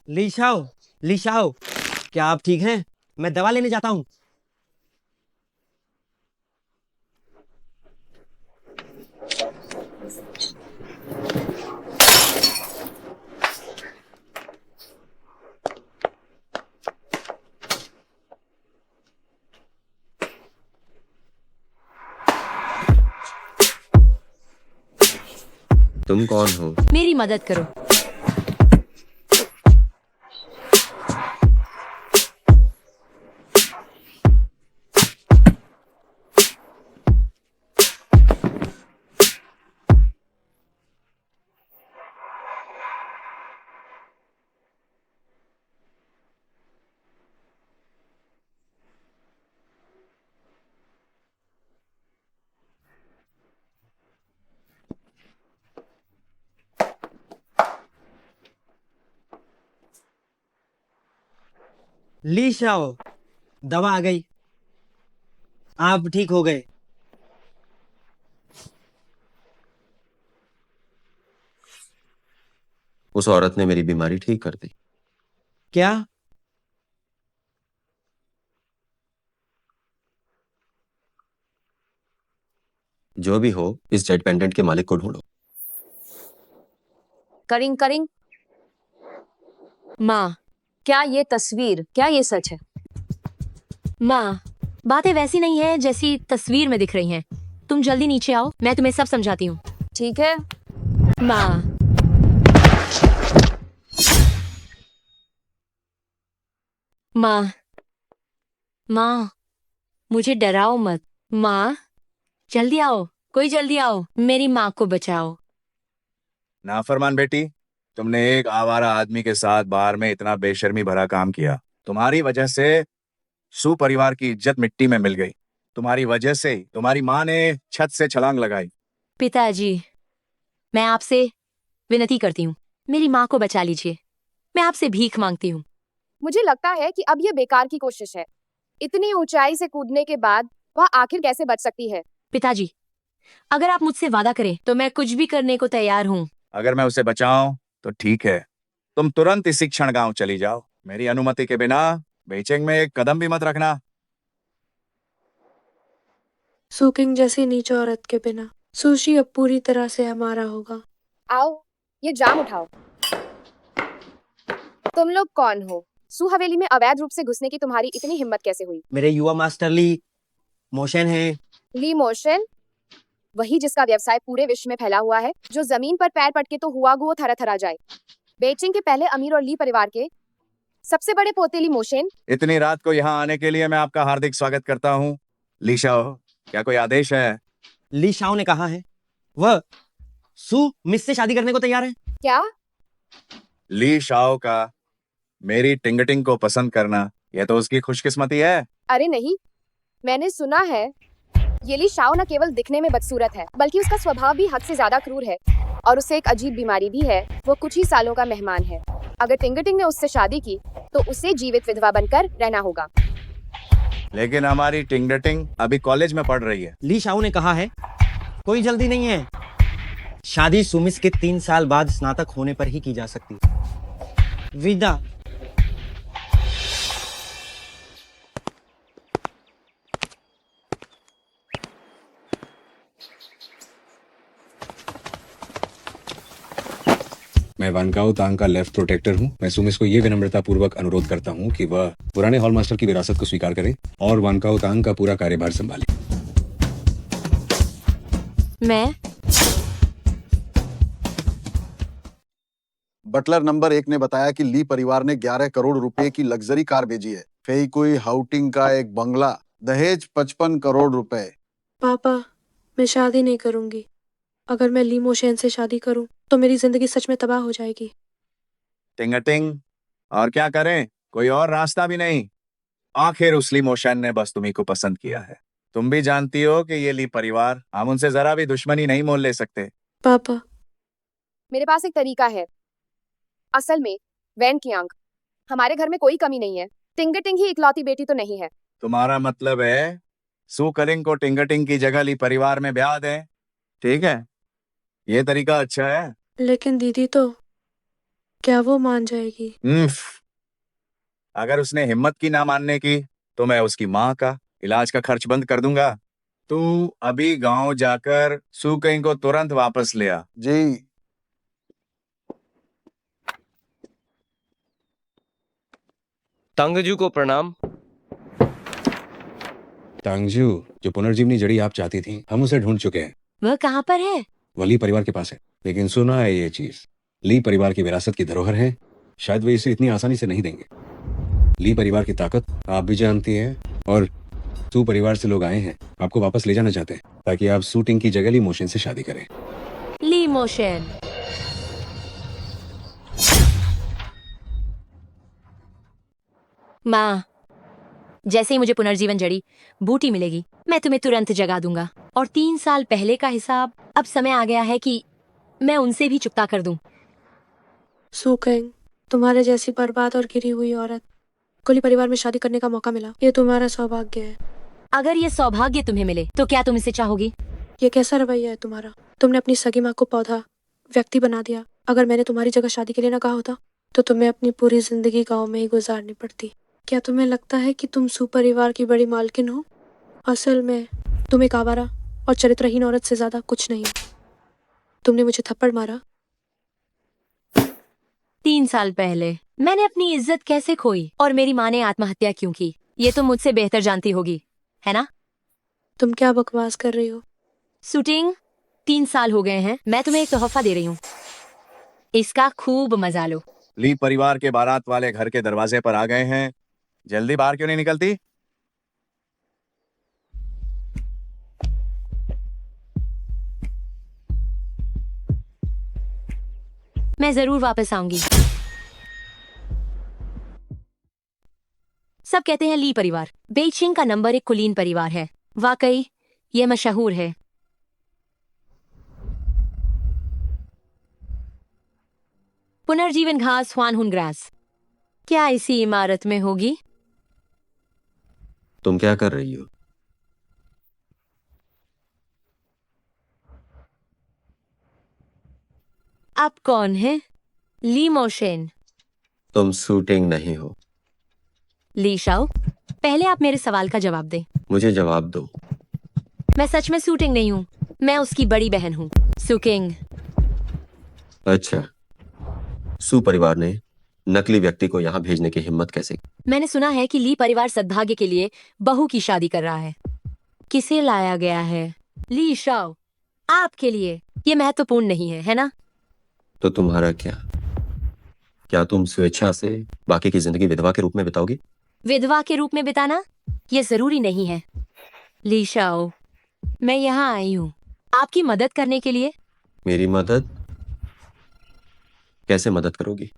लीशाओ, लीशाओ, क्या आप ठीक हैं? मैं दवा लेने जाता हूँ। तुम कौन हो? मेरी मदद करो। लीशाओ, दवा आ गई। आप ठीक हो गए। उस औरत ने मेरी बीमारी ठीक कर दी। क्या? जो भी हो, इस जेट पेंडेंट के मालिक को ढूंढो। करिंग करिंग। माँ, क्या ये सच है? माँ, बातें वैसी नहीं है जैसी तस्वीर में दिख रही हैं। तुम जल्दी नीचे आओ, मैं तुम्हें सब समझाती हूँ। ठीक है माँ। माँ, माँ, मुझे डराओ मत। माँ, जल्दी आओ, कोई जल्दी आओ, मेरी माँ को बचाओ। नाफरमान बेटी, तुमने एक आवारा आदमी के साथ बार में इतना बेशर्मी भरा काम किया। तुम्हारी वजह से सुपरिवार की इज्जत मिट्टी में मिल गई। तुम्हारी वजह से ही तुम्हारी माँ ने छत से छलांग लगाई। पिताजी, मैं आपसे विनती करती हूँ, मेरी माँ को बचा लीजिए। मैं आपसे भीख मांगती हूँ। मुझे लगता है कि अब यह बेकार की कोशिश है। इतनी ऊंचाई से कूदने के बाद वह आखिर कैसे बच सकती है? पिताजी, अगर आप मुझसे वादा करें तो मैं कुछ भी करने को तैयार हूँ। अगर मैं उसे बचाऊं तो ठीक है, तुम तुरंत इसी क्षण गांव चली जाओ। मेरी अनुमति के बिना बेइजिंग में एक कदम भी मत रखना। सुकिंग जैसी नीच औरत के बिना सुशी अब पूरी तरह से हमारा होगा। आओ, ये जाम उठाओ। तुम लोग कौन हो? सू हवेली में अवैध रूप से घुसने की तुम्हारी इतनी हिम्मत कैसे हुई? मेरे युवा मास्टर ली मोशन है। ली मोशन, वही जिसका व्यवसाय पूरे विश्व में फैला हुआ है, जो जमीन पर पैर पटके तो हुआ गो थरा थरा जाए। बेइजिंग के पहले अमीर और ली परिवार के सबसे बड़े पोते ली मोशन। इतनी रात को यहाँ आने के लिए मैं आपका हार्दिक स्वागत करता हूँ। लीशाओ, क्या कोई आदेश है? लीशाओ ने कहा है वह सू मिस से शादी करने को तैयार है। क्या? ली शाओ का मेरी टिंगटिंग को पसंद करना, यह तो उसकी खुशकिस्मती है। अरे नहीं, मैंने सुना है ये ली शाओ न केवल दिखने में बदसूरत है, बल्कि उसका स्वभाव भी हद से ज्यादा क्रूर है और उसे एक अजीब बीमारी भी है। वो कुछ ही सालों का मेहमान है। अगर टिंगटिंग ने उससे शादी की तो उसे जीवित विधवा बनकर रहना होगा। लेकिन हमारी टिंगटिंग अभी कॉलेज में पढ़ रही है। लीशाओ ने कहा है कोई जल्दी नहीं है। शादी सुमिस के 3 साल बाद स्नातक होने पर ही की जा सकती है। विदा। मैं वानकाओ तांग का लेफ्ट प्रोटेक्टर हूँ। मैं सुमिस को ये विनम्रता पूर्वक अनुरोध करता हूँ कि वह पुराने हॉल मास्टर की विरासत को स्वीकार करे और वानकाओ तांग का पूरा कार्यभार संभाले। मैं बटलर नंबर 1 ने बताया कि ली परिवार ने 11 करोड़ रुपए की लग्जरी कार भेजी है। फेईकुई हाउटिंग का एक बंगला, दहेज 55 करोड़ रुपए। पापा, मैं शादी नहीं करूंगी। अगर मैं ली मोशन से शादी करूं तो मेरी जिंदगी सच में तबाह हो जाएगी। टिंगटिंग, और क्या करें, कोई और रास्ता भी नहीं। आखिर उस ली मोशन ने बस तुम्ही को पसंद किया है। तुम भी जानती हो कि ये ली परिवार, हम उनसे जरा भी दुश्मनी नहीं मोल ले सकते। पापा, मेरे पास एक तरीका है। असल में वैन कियांग, हमारे घर में कोई कमी नहीं है। टिंगटिंग ही इकलौती बेटी तो नहीं है। तुम्हारा मतलब है सू करिंग को टिंगटिंग की जगह ली परिवार में ब्याह दें? ठीक है, ये तरीका अच्छा है। लेकिन दीदी तो क्या वो मान जाएगी? अगर उसने हिम्मत की ना मानने की तो मैं उसकी माँ का इलाज का खर्च बंद कर दूंगा। तू अभी गांव जाकर सुकई को तुरंत वापस ले आ। जी। तांगजू को प्रणाम। तांगजू, जो पुनर्जीवनी जड़ी आप चाहती थी, हम उसे ढूंढ चुके हैं। वह कहाँ पर है? वो ली परिवार के पास है, लेकिन सुना है ये चीज ली परिवार की विरासत की धरोहर है। शायद वे इसे इतनी आसानी से नहीं देंगे। ली परिवार की ताकत आप भी जानती हैं, और सू परिवार से लोग आए हैं, आपको वापस ले जाना चाहते हैं ताकि आप शूटिंग की जगह ली मोशन से शादी करें। ली मोशन। माँ, जैसे ही मुझे पुनर्जीवन जड़ी बूटी मिलेगी, मैं तुम्हें तुरंत जगा दूंगा। और 3 साल पहले का हिसाब अब समय आ गया है कि मैं उनसे भी चुकता कर दूं। सुकेंग, तुम्हारे जैसी बर्बाद और गिरी हुई औरत को ली परिवार में शादी करने का मौका मिला। ये तुम्हारा सौभाग्य है। अगर ये सौभाग्य तुम्हें मिले तो क्या तुम इसे चाहोगी? ये कैसा रवैया है तुम्हारा? तुमने अपनी सगी माँ को पौधा व्यक्ति बना दिया। अगर मैंने तुम्हारी जगह शादी के लिए ना कहा होता तो तुम्हें अपनी पूरी जिंदगी गांव में ही गुजारनी पड़ती। क्या तुम्हें लगता है कि तुम सुपरिवार की बड़ी मालकिन हो? असल में तुम एक आवारा और चरित्रहीन औरत से ज्यादा कुछ नहीं हो। तुमने मुझे थप्पड़ मारा। 3 साल पहले मैंने अपनी इज्जत कैसे खोई और मेरी माँ ने आत्महत्या क्यों की, ये तुम मुझसे बेहतर जानती होगी, है ना? तुम क्या बकवास कर रही हो? शूटिंग 3 साल हो गए हैं। मैं तुम्हें एक तोहफा दे रही हूँ, इसका खूब मजा लो। ली परिवार के बारात वाले घर के दरवाजे पर आ गए हैं। जल्दी बाहर क्यों नहीं निकलती? मैं जरूर वापस आऊंगी। सब कहते हैं ली परिवार बेइजिंग का नंबर 1 कुलीन परिवार है। वाकई ये मशहूर है। पुनर्जीवन घास ह्वानहुन ग्रास क्या इसी इमारत में होगी? तुम क्या कर रही हो? आप कौन है? ली मोशन। तुम शूटिंग नहीं हो। ली शाओ, पहले आप मेरे सवाल का जवाब दें। मुझे जवाब दो। मैं सच में शूटिंग नहीं हूँ, मैं उसकी बड़ी बहन हूँ, सुकिंग। अच्छा, सू परिवार ने नकली व्यक्ति को यहाँ भेजने की हिम्मत कैसे की? मैंने सुना है कि ली परिवार सद्भाग्य के लिए बहू की शादी कर रहा है। किसे लाया गया है? ली शाओ, आपके लिए ये महत्वपूर्ण नहीं है, है ना? तो तुम्हारा क्या? क्या तुम स्वेच्छा से बाकी की जिंदगी विधवा के रूप में बिताओगी? विधवा के रूप में बिताना ये जरूरी नहीं है। ली शाओ, मैं यहाँ आई हूँ आपकी मदद करने के लिए। मेरी मदद? कैसे मदद करोगी?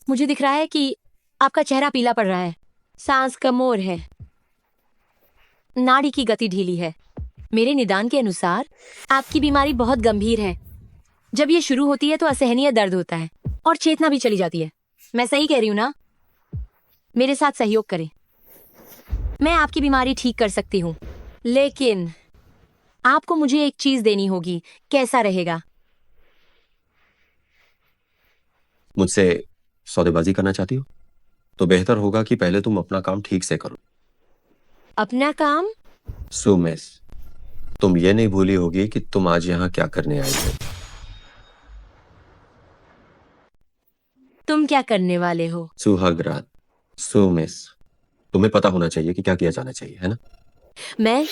मुझे दिख रहा है कि आपका चेहरा पीला पड़ रहा है, सांस कमोर है, नाड़ी की गति ढीली है। मेरे निदान के अनुसार आपकी बीमारी बहुत गंभीर है। जब ये शुरू होती है तो असहनीय दर्द होता है और चेतना भी चली जाती है। मैं सही कह रही हूँ ना? मेरे साथ सहयोग करें, मैं आपकी बीमारी ठीक कर सकती हूँ, लेकिन आपको मुझे एक चीज देनी होगी। कैसा रहेगा? मुझसे सौदेबाजी करना चाहती हो? तो बेहतर होगा कि पहले तुम अपना काम ठीक से करो। अपना काम? सू मिस, तुम ये नहीं भूली होगी कि तुम आज यहाँ क्या करने आई हो। तुम क्या करने वाले हो? सुहाग रात। सू मिस, तुम्हें पता होना चाहिए कि क्या किया जाना चाहिए, है ना? मैं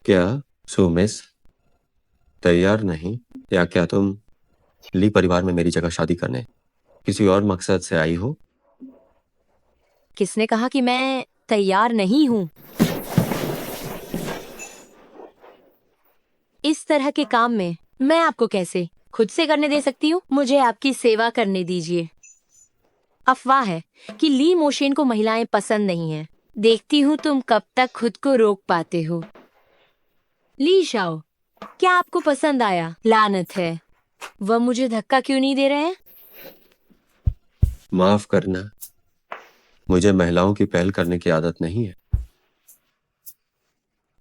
क्या सू मिस तैयार नहीं? या क्या तुम ली परिवार में मेरी जगह शादी करने किसी और मकसद से आई हो? किसने कहा कि मैं तैयार नहीं हूं? इस तरह के काम में मैं आपको कैसे खुद से करने दे सकती हूँ? मुझे आपकी सेवा करने दीजिए। अफवाह है कि ली मोशन को महिलाएं पसंद नहीं है। देखती हूँ तुम कब तक खुद को रोक पाते हो। ली शाओ, क्या आपको पसंद आया? लानत है, वह मुझे धक्का क्यों नहीं दे रहे हैं? माफ करना, मुझे महिलाओं की पहल करने की आदत नहीं है।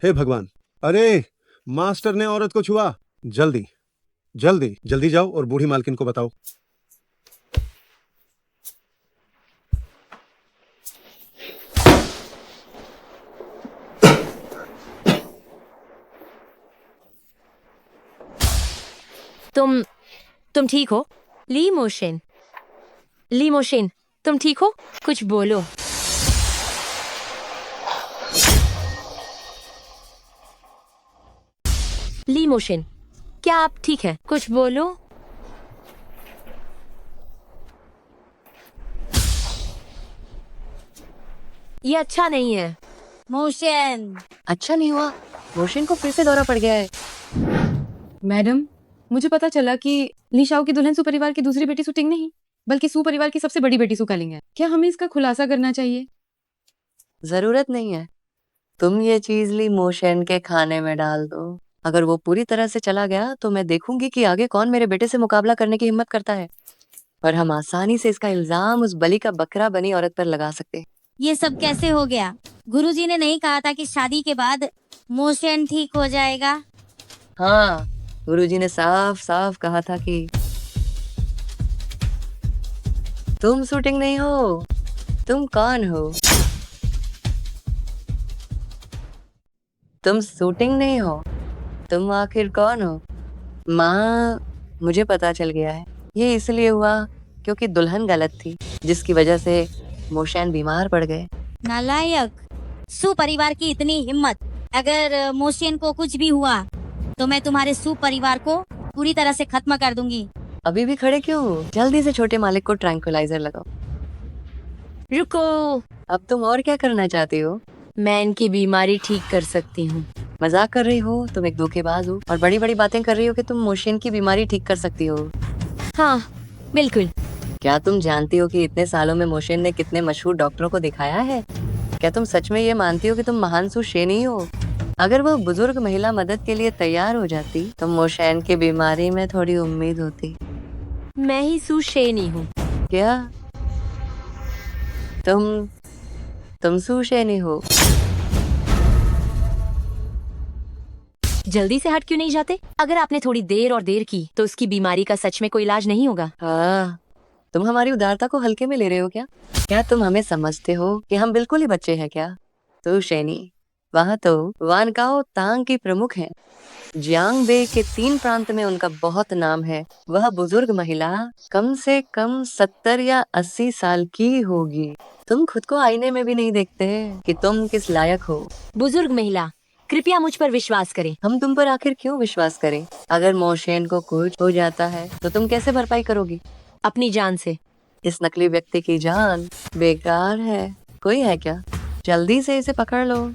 हे भगवान, अरे मास्टर ने औरत को छुआ। जल्दी जल्दी जल्दी जाओ और बूढ़ी मालकिन को बताओ। तुम ठीक हो? ली मोशन, तुम ठीक हो? कुछ बोलो। ली मोशन, क्या आप ठीक है? कुछ बोलो। ये अच्छा नहीं है। मोशन अच्छा नहीं हुआ। मोशन को फिर से दौरा पड़ गया है। मैडम, मुझे पता चला कि ली शाओ की दुल्हन सु परिवार की दूसरी बेटी सुटिंग नहीं बल्कि सु परिवार की सबसे बड़ी बेटी सु कलिंग है। क्या हमें इसका खुलासा करना चाहिए? जरूरत नहीं है। तुम ये चीज ली मोशन के खाने में डाल दो। अगर वो पूरी तरह से चला गया तो मैं देखूंगी कि आगे कौन मेरे बेटे से मुकाबला करने की हिम्मत करता है। पर हम आसानी से इसका इल्जाम उस बलि का बकरा बनी औरत पर लगा सकते हैं। ये सब कैसे हो गया? गुरुजी ने नहीं कहा था कि शादी के बाद मोशन ठीक हो जाएगा? हाँ, गुरुजी ने साफ साफ कहा था कि तुम शूटिंग नहीं हो। तुम कौन हो? तुम शूटिंग नहीं हो। तुम आखिर कौन हो? माँ, मुझे पता चल गया है। ये इसलिए हुआ क्योंकि दुल्हन गलत थी, जिसकी वजह से मोशन बीमार पड़ गए। नालायक! सु परिवार की इतनी हिम्मत! अगर मोशन को कुछ भी हुआ तो मैं तुम्हारे सु परिवार को पूरी तरह से खत्म कर दूंगी। अभी भी खड़े क्यों? जल्दी से छोटे मालिक को ट्रैंक्विलाइजर लगाओ। रुको, अब तुम और क्या करना चाहती हो? मैं इनकी बीमारी ठीक कर सकती हूँ। मजाक कर रही हो? तुम एक धोखेबाज हो और बड़ी बड़ी बातें कर रही हो कि तुम मोशन की बीमारी ठीक कर सकती हो। हाँ, बिल्कुल। क्या तुम जानती हो कि इतने सालों में मोशन ने कितने मशहूर डॉक्टरों को दिखाया है? क्या तुम सच में ये मानती हो कि तुम महान सु शेनी हो? अगर वो बुजुर्ग महिला मदद के लिए तैयार हो जाती तो मोशन की बीमारी में थोड़ी उम्मीद होती। मैं ही सु शेनी हूँ। क्या तुम सु शेनी हो? जल्दी से हट क्यों नहीं जाते? अगर आपने थोड़ी देर की तो उसकी बीमारी का सच में कोई इलाज नहीं होगा। हाँ, तुम हमारी उदारता को हल्के में ले रहे हो क्या? क्या तुम हमें समझते हो कि हम बिल्कुल ही बच्चे हैं क्या? तो शेनी, वहाँ तो वान काओ तांग की प्रमुख हैं। जियांग बे के 3 प्रांत में उनका बहुत नाम है। वह बुजुर्ग महिला कम से कम 70 या 80 साल की होगी। तुम खुद को आईने में भी नहीं देखते कि तुम किस लायक हो। बुजुर्ग महिला, कृपया मुझ पर विश्वास करें। हम तुम पर आखिर क्यों विश्वास करें? अगर मोशन को कुछ हो जाता है तो तुम कैसे भरपाई करोगी? अपनी जान से। इस नकली व्यक्ति की जान बेकार है। कोई है क्या? जल्दी से इसे पकड़ लो।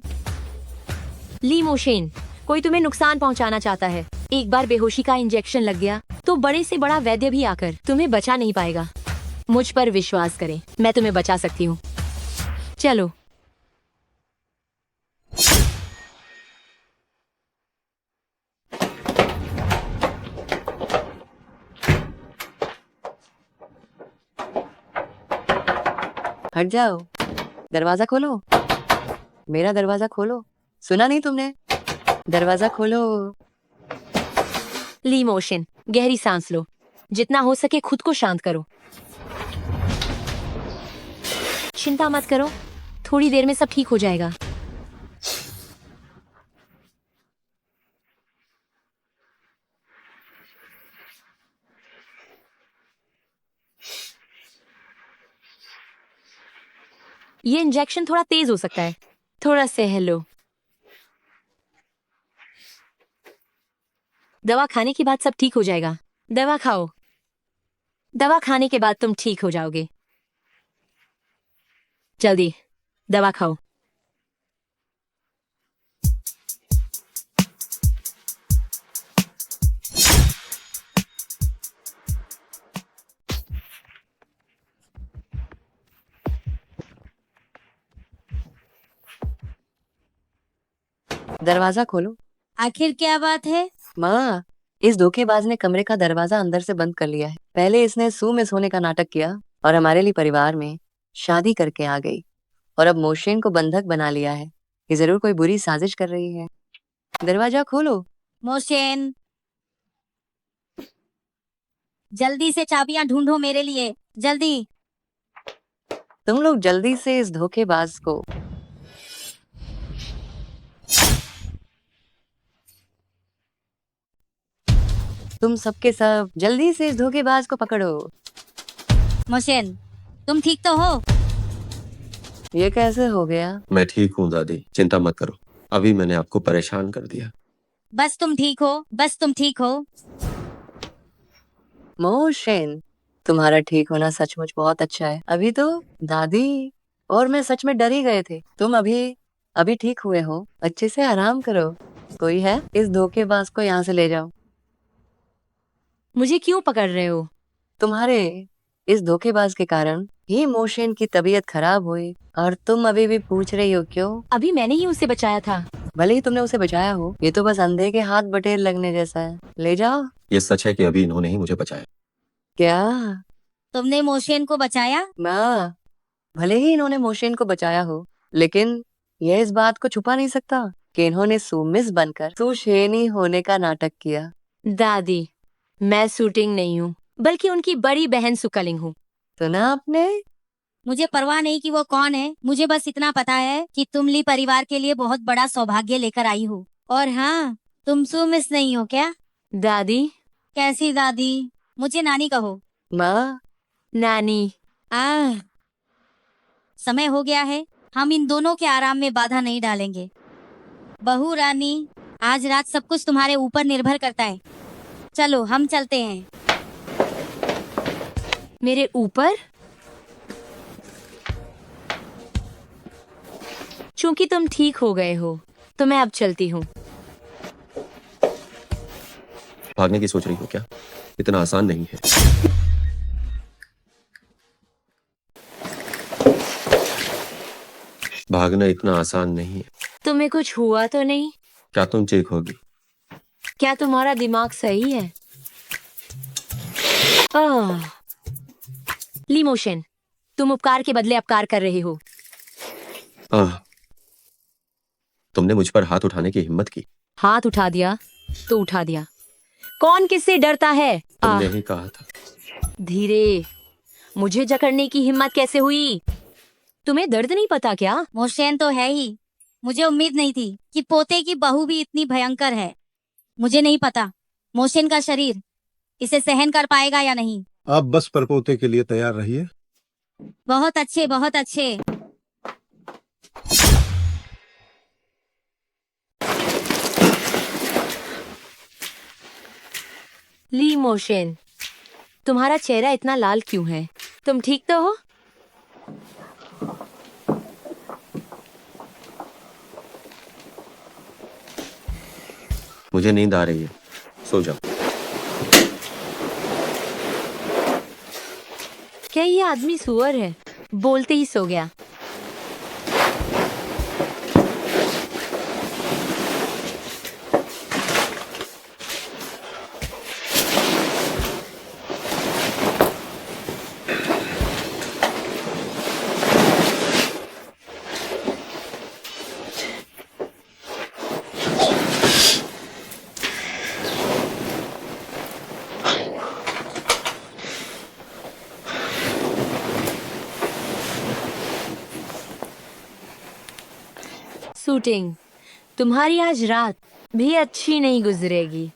ली मोशन, कोई तुम्हें नुकसान पहुंचाना चाहता है। एक बार बेहोशी का इंजेक्शन लग गया तो बड़े से बड़ा वैद्य भी आकर तुम्हें बचा नहीं पाएगा। मुझ पर विश्वास करें, मैं तुम्हें बचा सकती हूँ। चलो। हट जाओ। दरवाजा खोलो। मेरा दरवाजा खोलो। सुना नहीं तुमने? दरवाजा खोलो। ली मोशन, गहरी सांस लो। जितना हो सके खुद को शांत करो। चिंता मत करो, थोड़ी देर में सब ठीक हो जाएगा। ये इंजेक्शन थोड़ा तेज हो सकता है, थोड़ा सह लो। दवा खाने के बाद सब ठीक हो जाएगा। दवा खाओ। दवा खाने के बाद तुम ठीक हो जाओगे। जल्दी दवा खाओ। दरवाजा खोलो। आखिर क्या बात है? माँ, इस धोखेबाज ने कमरे का दरवाजा अंदर से बंद कर लिया है। पहले इसने सू में सोने का नाटक किया और हमारे लिए परिवार में शादी करके आ गई और अब मोशन को बंधक बना लिया है। ये जरूर कोई बुरी साजिश कर रही है। दरवाजा खोलो। मोशन, जल्दी से चाबियां ढूंढो मेरे लिए, जल्दी। तुम लोग जल्दी से इस धोखेबाज को तुम सबके सब जल्दी से इस धोखेबाज को पकड़ो। मोशन, तुम ठीक तो हो? ये कैसे हो गया? मैं ठीक हूँ दादी, चिंता मत करो। अभी मैंने आपको परेशान कर दिया। बस तुम ठीक हो, बस तुम ठीक हो। मोशन, तुम्हारा ठीक होना सचमुच बहुत अच्छा है। अभी तो दादी और मैं सच में डर ही गए थे। तुम अभी ठीक हुए हो। अच्छे से आराम करो। कोई है? इस धोखेबाज को यहाँ से ले जाओ। मुझे क्यों पकड़ रहे हो? तुम्हारे इस धोखेबाज के कारण ही मोशन की तबीयत खराब हुई और तुम अभी भी पूछ रही हो क्यों? अभी मैंने ही उसे बचाया था। भले ही तुमने उसे बचाया हो, ये तो बस अंधे के हाथ बटेर लगने जैसा है। ले जाओ। ये सच है कि अभी इन्होंने ही मुझे बचाया। क्या? तुमने मोशन को बचाया? माँ, भले ही इन्होंने मोशन को बचाया हो, लेकिन यह इस बात को छुपा नहीं सकता कि इन्होंने सुमिस बनकर सुशेनी होने का नाटक किया। दादी, मैं शूटिंग नहीं हूँ, बल्कि उनकी बड़ी बहन सुकलिंग हूँ। सुना आपने? मुझे परवाह नहीं कि वो कौन है। मुझे बस इतना पता है कि तुम ली परिवार के लिए बहुत बड़ा सौभाग्य लेकर आई हो। और हाँ, तुम सुमिस नहीं हो क्या? दादी? कैसी दादी? मुझे नानी कहो। माँ, नानी। समय हो गया है। हम इन दोनों के आराम में बाधा नहीं डालेंगे। बहू रानी, आज रात सब कुछ तुम्हारे ऊपर निर्भर करता है। चलो हम चलते हैं। मेरे ऊपर? चूंकि तुम ठीक हो गए हो, तो मैं अब चलती हूँ। भागने की सोच रही हो क्या? इतना आसान नहीं है। भागना इतना आसान नहीं है। तुम्हें कुछ हुआ तो नहीं? क्या तुम चीख होगी? क्या तुम्हारा दिमाग सही है? ली मोशन, तुम उपकार के बदले अपकार कर रहे हो। तुमने मुझ पर हाथ उठाने की हिम्मत की। हाथ उठा दिया तो उठा दिया। कौन किससे डरता है? तुमने ही कहा था। धीरे। मुझे जकड़ने की हिम्मत कैसे हुई? तुम्हें दर्द नहीं पता क्या? मोशन तो है ही। मुझे उम्मीद नहीं थी कि पोते की बहू भी इतनी भयंकर है। मुझे नहीं पता मोशन का शरीर इसे सहन कर पाएगा या नहीं। आप बस परपोते के लिए तैयार रहिए। बहुत अच्छे, बहुत अच्छे। ली मोशन, तुम्हारा चेहरा इतना लाल क्यों है? तुम ठीक तो हो? मुझे नींद आ रही है, सो जाओ। क्या ये आदमी सुअर है? बोलते ही सो गया। शूटिंग तुम्हारी आज रात भी अच्छी नहीं गुजरेगी।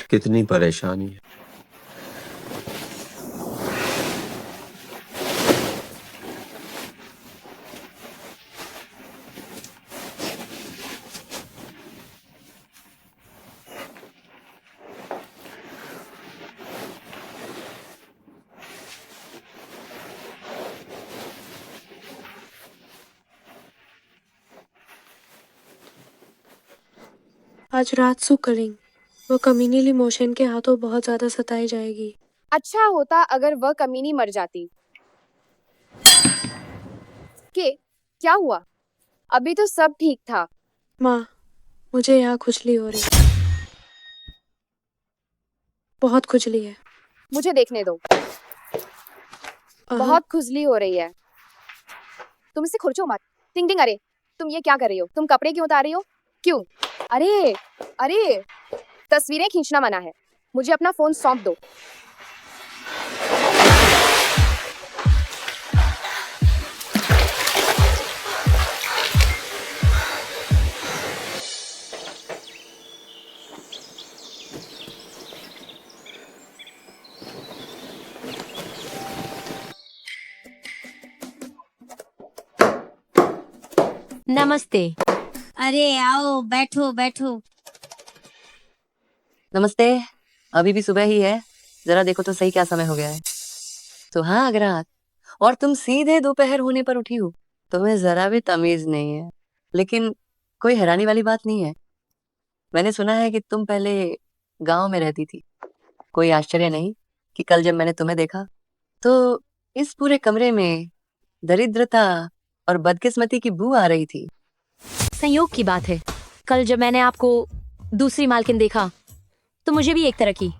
कितनी परेशानी है। आज रात सुकलिंग, वो कमीनी ली मोशन के हाथों बहुत ज्यादा सताई जाएगी। अच्छा होता अगर वह कमीनी मर जाती। क्या हुआ? अभी तो सब ठीक था। माँ, मुझे यहाँ खुजली हो रही है। बहुत खुजली है। मुझे देखने दो। बहुत खुजली हो रही है। तुम इसे खुरचो मत। टिंग टिंग, अरे तुम ये क्या कर रही हो? तुम कपड़े क्यों उतार रही हो? क्यों? अरे अरे, तस्वीरें खींचना मना है। मुझे अपना फोन सौंप दो। नमस्ते। अरे आओ, बैठो बैठो। नमस्ते। अभी भी सुबह ही है, जरा देखो तो सही क्या समय हो गया है। सुहाग रात, और तुम सीधे दोपहर होने पर उठी हो। तुम्हें जरा भी तमीज नहीं है। लेकिन कोई हैरानी वाली बात नहीं है। मैंने सुना है कि तुम पहले गांव में रहती थी। कोई आश्चर्य नहीं कि कल जब मैंने तुम्हें देखा तो इस पूरे कमरे में दरिद्रता और बदकिस्मती की बू आ रही थी। संयोग की बात है, कल जब मैंने आपको दूसरी मालकिन देखा तो मुझे भी एक तरह की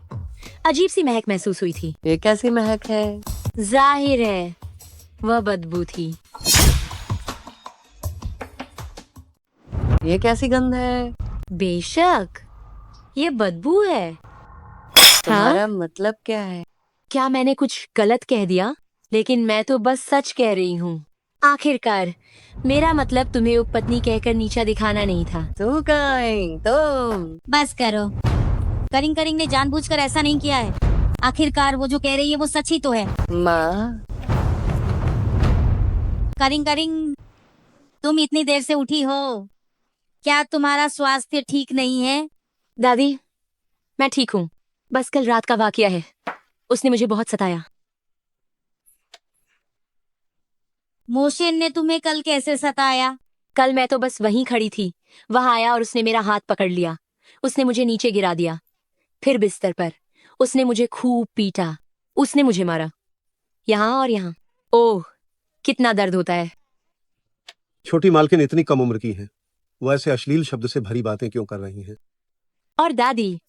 अजीब सी महक महसूस हुई थी। ये कैसी महक है? जाहिर है वह बदबू थी। ये कैसी गंध है? बेशक ये बदबू है। तुम्हारा मतलब क्या है? क्या मैंने कुछ गलत कह दिया? लेकिन मैं तो बस सच कह रही हूँ। आखिरकार मेरा मतलब तुम्हें उपपत्नी कहकर नीचा दिखाना नहीं था। तू कहीं तुम बस करो। करिंग करिंग ने जानबूझकर ऐसा नहीं किया है। आखिरकार वो जो कह रही है वो सच ही तो है। माँ, करिंग करिंग, तुम इतनी देर से उठी हो, क्या तुम्हारा स्वास्थ्य ठीक नहीं है? दादी मैं ठीक हूँ, बस कल रात का वाकया है, उसने मुझे बहुत सताया। मोशन ने तुम्हें कल कैसे सताया? कल मैं तो बस वहीं खड़ी थी, वह आया और उसने मेरा हाथ पकड़ लिया। उसने मुझे नीचे गिरा दिया, फिर बिस्तर पर उसने मुझे खूब पीटा। उसने मुझे मारा, यहाँ और यहाँ। ओह कितना दर्द होता है। छोटी मालकिन इतनी कम उम्र की है, वो ऐसे अश्लील शब्द से भरी बातें क्यों कर रही हैं? और दादी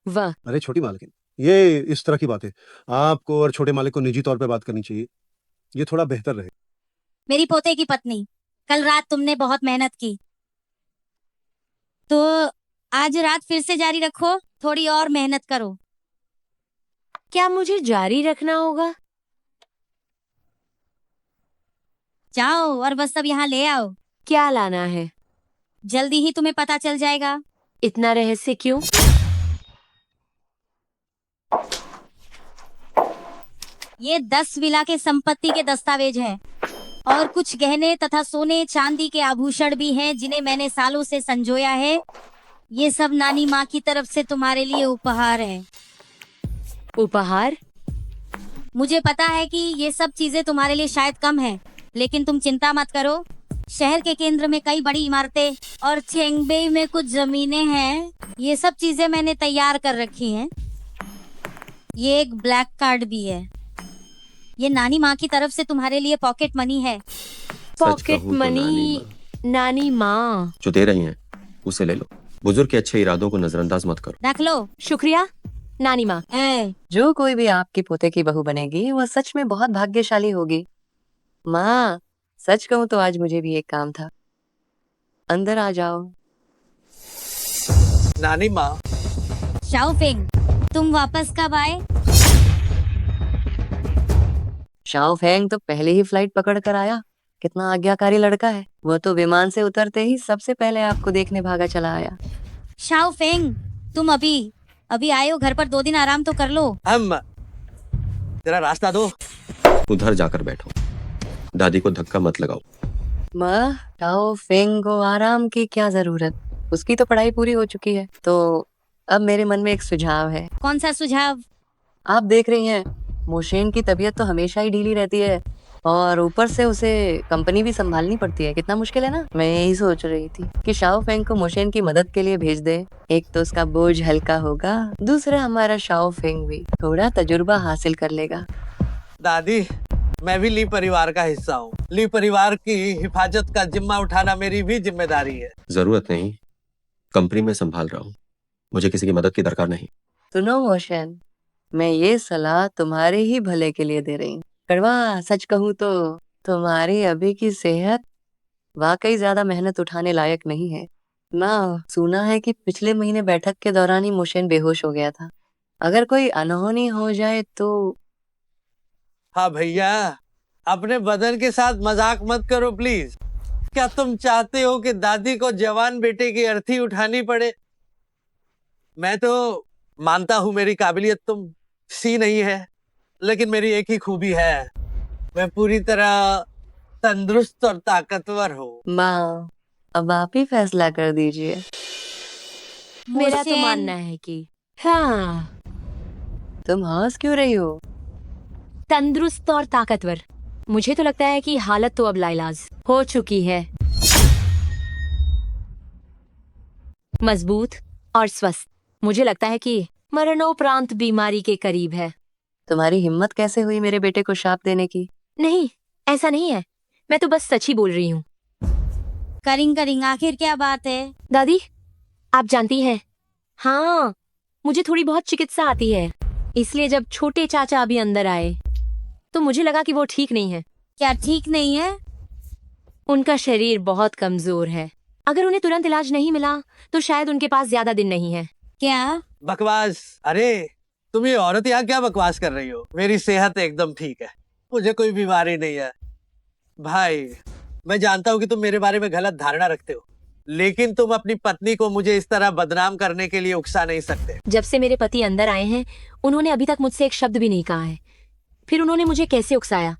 वह अरे छोटी मालकिन, ये इस तरह की बातें आपको और छोटे मालिक को निजी तौर पे बात करनी चाहिए। ये थोड़ा बेहतर रहे। मेरी पोते की पत्नी, कल रात तुमने बहुत मेहनत की, तो आज रात फिर से जारी रखो, थोड़ी और मेहनत करो। क्या मुझे जारी रखना होगा? जाओ और बस सब यहाँ ले आओ। क्या लाना है? जल्दी ही तुम्हें पता चल जाएगा। इतना रहस्य क्यों? ये 10 विला के संपत्ति के दस्तावेज हैं और कुछ गहने तथा सोने चांदी के आभूषण भी हैं जिन्हें मैंने सालों से संजोया है। ये सब नानी माँ की तरफ से तुम्हारे लिए उपहार है। उपहार? मुझे पता है कि ये सब चीजें तुम्हारे लिए शायद कम है, लेकिन तुम चिंता मत करो। शहर के केंद्र में कई बड़ी इमारतें और चेंगबे में कुछ जमीनें हैं। ये सब चीजें मैंने तैयार कर रखी हैं। ये एक ब्लैक कार्ड भी है। ये नानी माँ की तरफ से तुम्हारे लिए पॉकेट मनी है। पॉकेट कहूँ तो मनी? नानी माँ जो दे रही हैं उसे ले लो। बुजुर्ग के अच्छे इरादों को नजरअंदाज मत करो। रख लो। शुक्रिया नानी माँ। जो कोई भी आपकी पोते की बहू बनेगी वह सच में बहुत भाग्यशाली होगी। माँ, सच कहूँ तो आज मुझे भी एक काम था। अंदर आ जाओ। नानी माँ। शाओफेंग, तुम वापस कब आए? शाओ फेंग तो पहले ही फ्लाइट पकड़ कर आया। कितना आज्ञाकारी लड़का है। वो तो विमान से उतरते ही सबसे पहले आपको देखने भागा चला आया। शाओफेंग, तुम अभी आए हो, घर पर 2 दिन आराम तो कर लो। हम तेरा रास्ता दो। उधर जाकर बैठो। दादी को धक्का मत लगाओ। माँ, शाओ फेंग को आराम की क्या जरूरत? उसकी तो पढ़ाई पूरी हो चुकी है। तो अब मेरे मन में एक सुझाव है। कौन सा सुझाव? आप देख रही हैं, मोशेन की तबीयत तो हमेशा ही ढीली रहती है और ऊपर से उसे कंपनी भी संभालनी पड़ती है। कितना मुश्किल है ना। मैं यही सोच रही थी कि शाओ फेंग को मोशेन की मदद के लिए भेज दे। एक तो उसका बोझ हल्का होगा, दूसरा हमारा शाओ फेंग भी थोड़ा तजुर्बा हासिल कर लेगा। दादी, मैं भी ली परिवार का हिस्सा हूँ। ली परिवार की हिफाजत का जिम्मा उठाना मेरी भी जिम्मेदारी है। जरूरत नहीं, कंपनी में संभाल रहा हूँ। मुझे किसी की मदद की दरकार नहीं। सुनो मोशन, मैं ये सलाह तुम्हारे ही भले के लिए दे रही हूँ। कड़वा सच कहूँ तो तुम्हारी अभी की सेहत वाकई ज्यादा मेहनत उठाने लायक नहीं है। ना, सुना है कि पिछले महीने बैठक के दौरान ही मोशन बेहोश हो गया था। अगर कोई अनहोनी हो जाए तो। हाँ भैया, अपने बदन के साथ मजाक मत करो प्लीज। क्या तुम चाहते हो कि दादी को जवान बेटे की अर्थी उठानी पड़े? मैं तो मानता हूँ मेरी काबिलियत तुम सी नहीं है, लेकिन मेरी एक ही खूबी है, मैं पूरी तरह तंदुरुस्त और ताकतवर हूँ। माँ, अब आप ही फैसला कर दीजिए। मेरा तो मोशन। मानना है कि हाँ, तुम हंस क्यों रही हो? तंदुरुस्त और ताकतवर। मुझे तो लगता है कि हालत तो अब लाइलाज हो चुकी है, मजबूत और स्वस्थ। मुझे लगता है कि मरणोपरांत बीमारी के करीब है। तुम्हारी हिम्मत कैसे हुई मेरे बेटे को शाप देने की? नहीं, ऐसा नहीं है। मैं तो बस सच ही बोल रही हूँ। करिंग करिंग, आखिर क्या बात है? दादी, आप जानती हैं, हाँ, मुझे थोड़ी बहुत चिकित्सा आती है। इसलिए जब छोटे चाचा अभी अंदर आए तो मुझे लगा कि वो ठीक नहीं है। क्या ठीक नहीं है? उनका शरीर बहुत कमजोर है। अगर उन्हें तुरंत इलाज नहीं मिला तो शायद उनके पास ज्यादा दिन नहीं है। क्या? बकवास। अरे तुम ये औरत यहाँ क्या बकवास कर रही हो? मेरी सेहत एकदम ठीक है, मुझे कोई बीमारी नहीं है। भाई, मैं जानता हूँ कि तुम मेरे बारे में गलत धारणा रखते हो, लेकिन तुम अपनी पत्नी को मुझे इस तरह बदनाम करने के लिए उकसा नहीं सकते। जब से मेरे पति अंदर आए हैं उन्होंने अभी तक मुझसे एक शब्द भी नहीं कहा है। फिर उन्होंने मुझे कैसे उकसाया?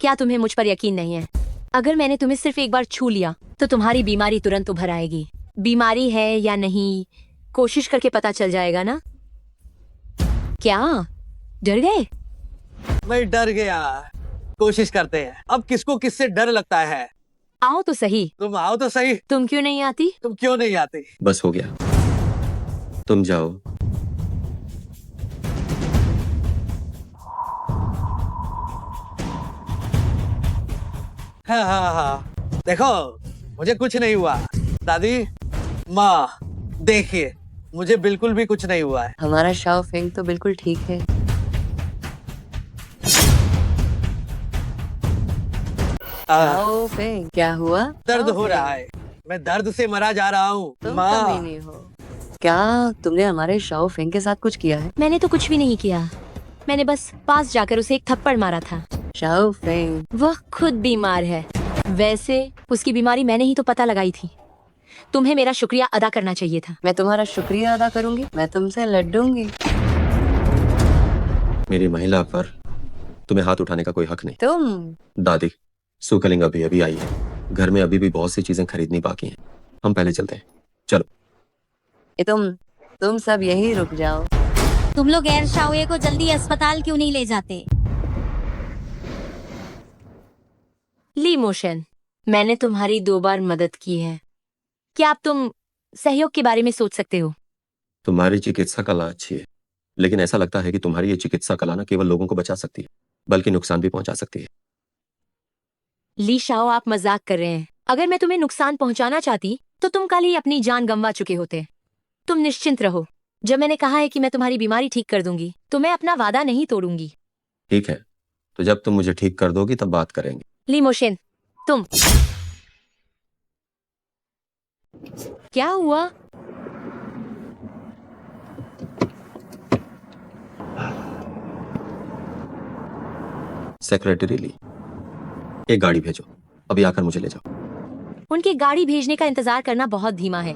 क्या तुम्हें मुझ पर यकीन नहीं है? अगर मैंने तुम्हें सिर्फ एक बार छू लिया तो तुम्हारी बीमारी तुरंत उभर आएगी। बीमारी है या नहीं, कोशिश करके पता चल जाएगा ना। क्या डर गए? मैं डर गया। कोशिश करते हैं। अब किसको किससे डर लगता है? आओ तो सही। तुम आओ तो सही। तुम क्यों नहीं आती? तुम क्यों नहीं आती? बस हो गया, तुम जाओ। हाँ हाँ हाँ, देखो मुझे कुछ नहीं हुआ। दादी, माँ, देखिए मुझे बिल्कुल भी कुछ नहीं हुआ है। हमारा शाओ फेंग तो बिल्कुल ठीक है। शाओ फेंग, क्या हुआ? दर्द शाओ हो रहा फेंग, है, मैं दर्द से मरा जा रहा हूँ। तुम माँ, कमीनी हो। क्या तुमने हमारे शाओ फेंग के साथ कुछ किया है? मैंने तो कुछ भी नहीं किया। मैंने बस पास जाकर उसे एक थप्पड़ मारा था। शाओ फेंग, वह खुद बीमार है। वैसे उसकी बीमारी मैंने ही तो पता लगाई थी। तुम्हें मेरा शुक्रिया अदा करना चाहिए था। मैं तुम्हारा शुक्रिया अदा करूंगी? मैं तुमसे लड़ूंगी। मेरी महिला पर तुम्हें हाथ उठाने का कोई हक नहीं। तुम दादी, सुकलिंग अभी अभी आई है, घर में अभी भी बहुत सी चीजें खरीदनी बाकी हैं। हम पहले चलते हैं, चलो। ये तुम सब यही रुक जाओ। तुम लोग गैर शाओए को जल्दी अस्पताल क्यों नहीं ले जाते? ली मोशन, मैंने तुम्हारी 2 बार मदद की है। क्या अब तुम सहयोग के बारे में सोच सकते हो? तुम्हारी चिकित्सा कला अच्छी है, लेकिन ऐसा लगता है कि तुम्हारी ये चिकित्सा कला न केवल लोगों को बचा सकती है, बल्कि नुकसान भी पहुंचा सकती है। ली शाओ, आप मजाक कर रहे हैं। अगर मैं तुम्हें नुकसान पहुंचाना चाहती तो तुम कल ही अपनी जान गंवा चुके होते। तुम निश्चिंत रहो। जब मैंने कहा है कि मैं तुम्हारी बीमारी ठीक कर दूंगी तो मैं अपना वादा नहीं तोड़ूंगी। ठीक है, तो जब तुम मुझे ठीक कर दोगी तब बात करेंगे। ली मोशन, तुम क्या हुआ? सेक्रेटरी ली, एक गाड़ी भेजो, अभी आकर मुझे ले जाओ। उनकी गाड़ी भेजने का इंतजार करना बहुत धीमा है।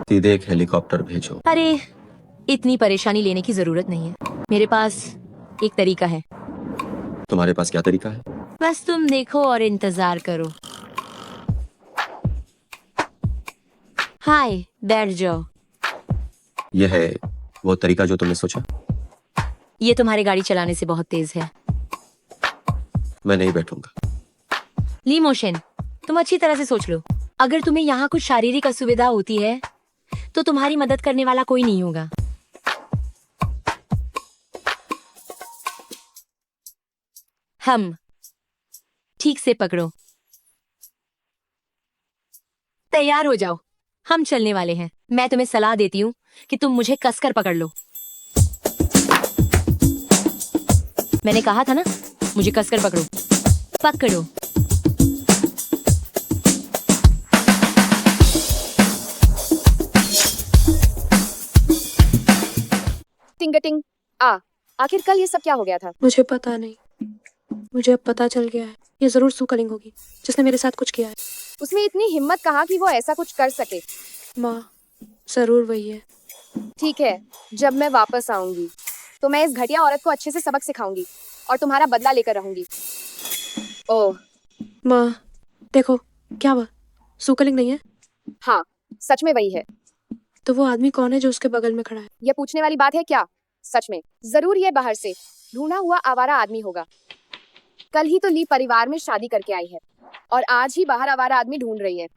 सीधे एक हेलीकॉप्टर भेजो। अरे, इतनी परेशानी लेने की जरूरत नहीं है। मेरे पास एक तरीका है। तुम्हारे पास क्या तरीका है? बस तुम देखो और इंतजार करो। हाय, बैठ जाओ। यह है वो तरीका जो तुमने सोचा? ये तुम्हारे गाड़ी चलाने से बहुत तेज है। मैं नहीं बैठूंगा। ली मोशन, तुम अच्छी तरह से सोच लो। अगर तुम्हें यहाँ कुछ शारीरिक असुविधा होती है तो तुम्हारी मदद करने वाला कोई नहीं होगा। हम ठीक से पकड़ो। तैयार हो जाओ, हम चलने वाले हैं। मैं तुम्हें सलाह देती हूँ कि तुम मुझे कसकर पकड़ लो। मैंने कहा था ना, मुझे कसकर पकड़ो। पकड़ो। टिंगटिंग आ। आखिर कल ये सब क्या हो गया था? मुझे पता नहीं। मुझे अब पता चल गया है, ये जरूर सुकलिंग होगी जिसने मेरे साथ कुछ किया है। उसमें इतनी हिम्मत कहाँ कि वो ऐसा कुछ कर सके? माँ, जरूर वही है। ठीक है, जब मैं वापस आऊंगी तो मैं इस घटिया औरत को अच्छे से सबक सिखाऊंगी और तुम्हारा बदला लेकर रहूंगी। ओह, माँ, देखो, क्या हुआ? सुकलिंग नहीं है? हाँ, सच में वही है। तो वो आदमी कौन है जो उसके बगल में खड़ा है? ये पूछने वाली बात है क्या? सच में जरूर ये बाहर से ढूंढा हुआ आवारा आदमी होगा। कल ही तो ली परिवार में शादी करके आई है और आज ही बाहर आवारा आदमी ढूंढ रही है।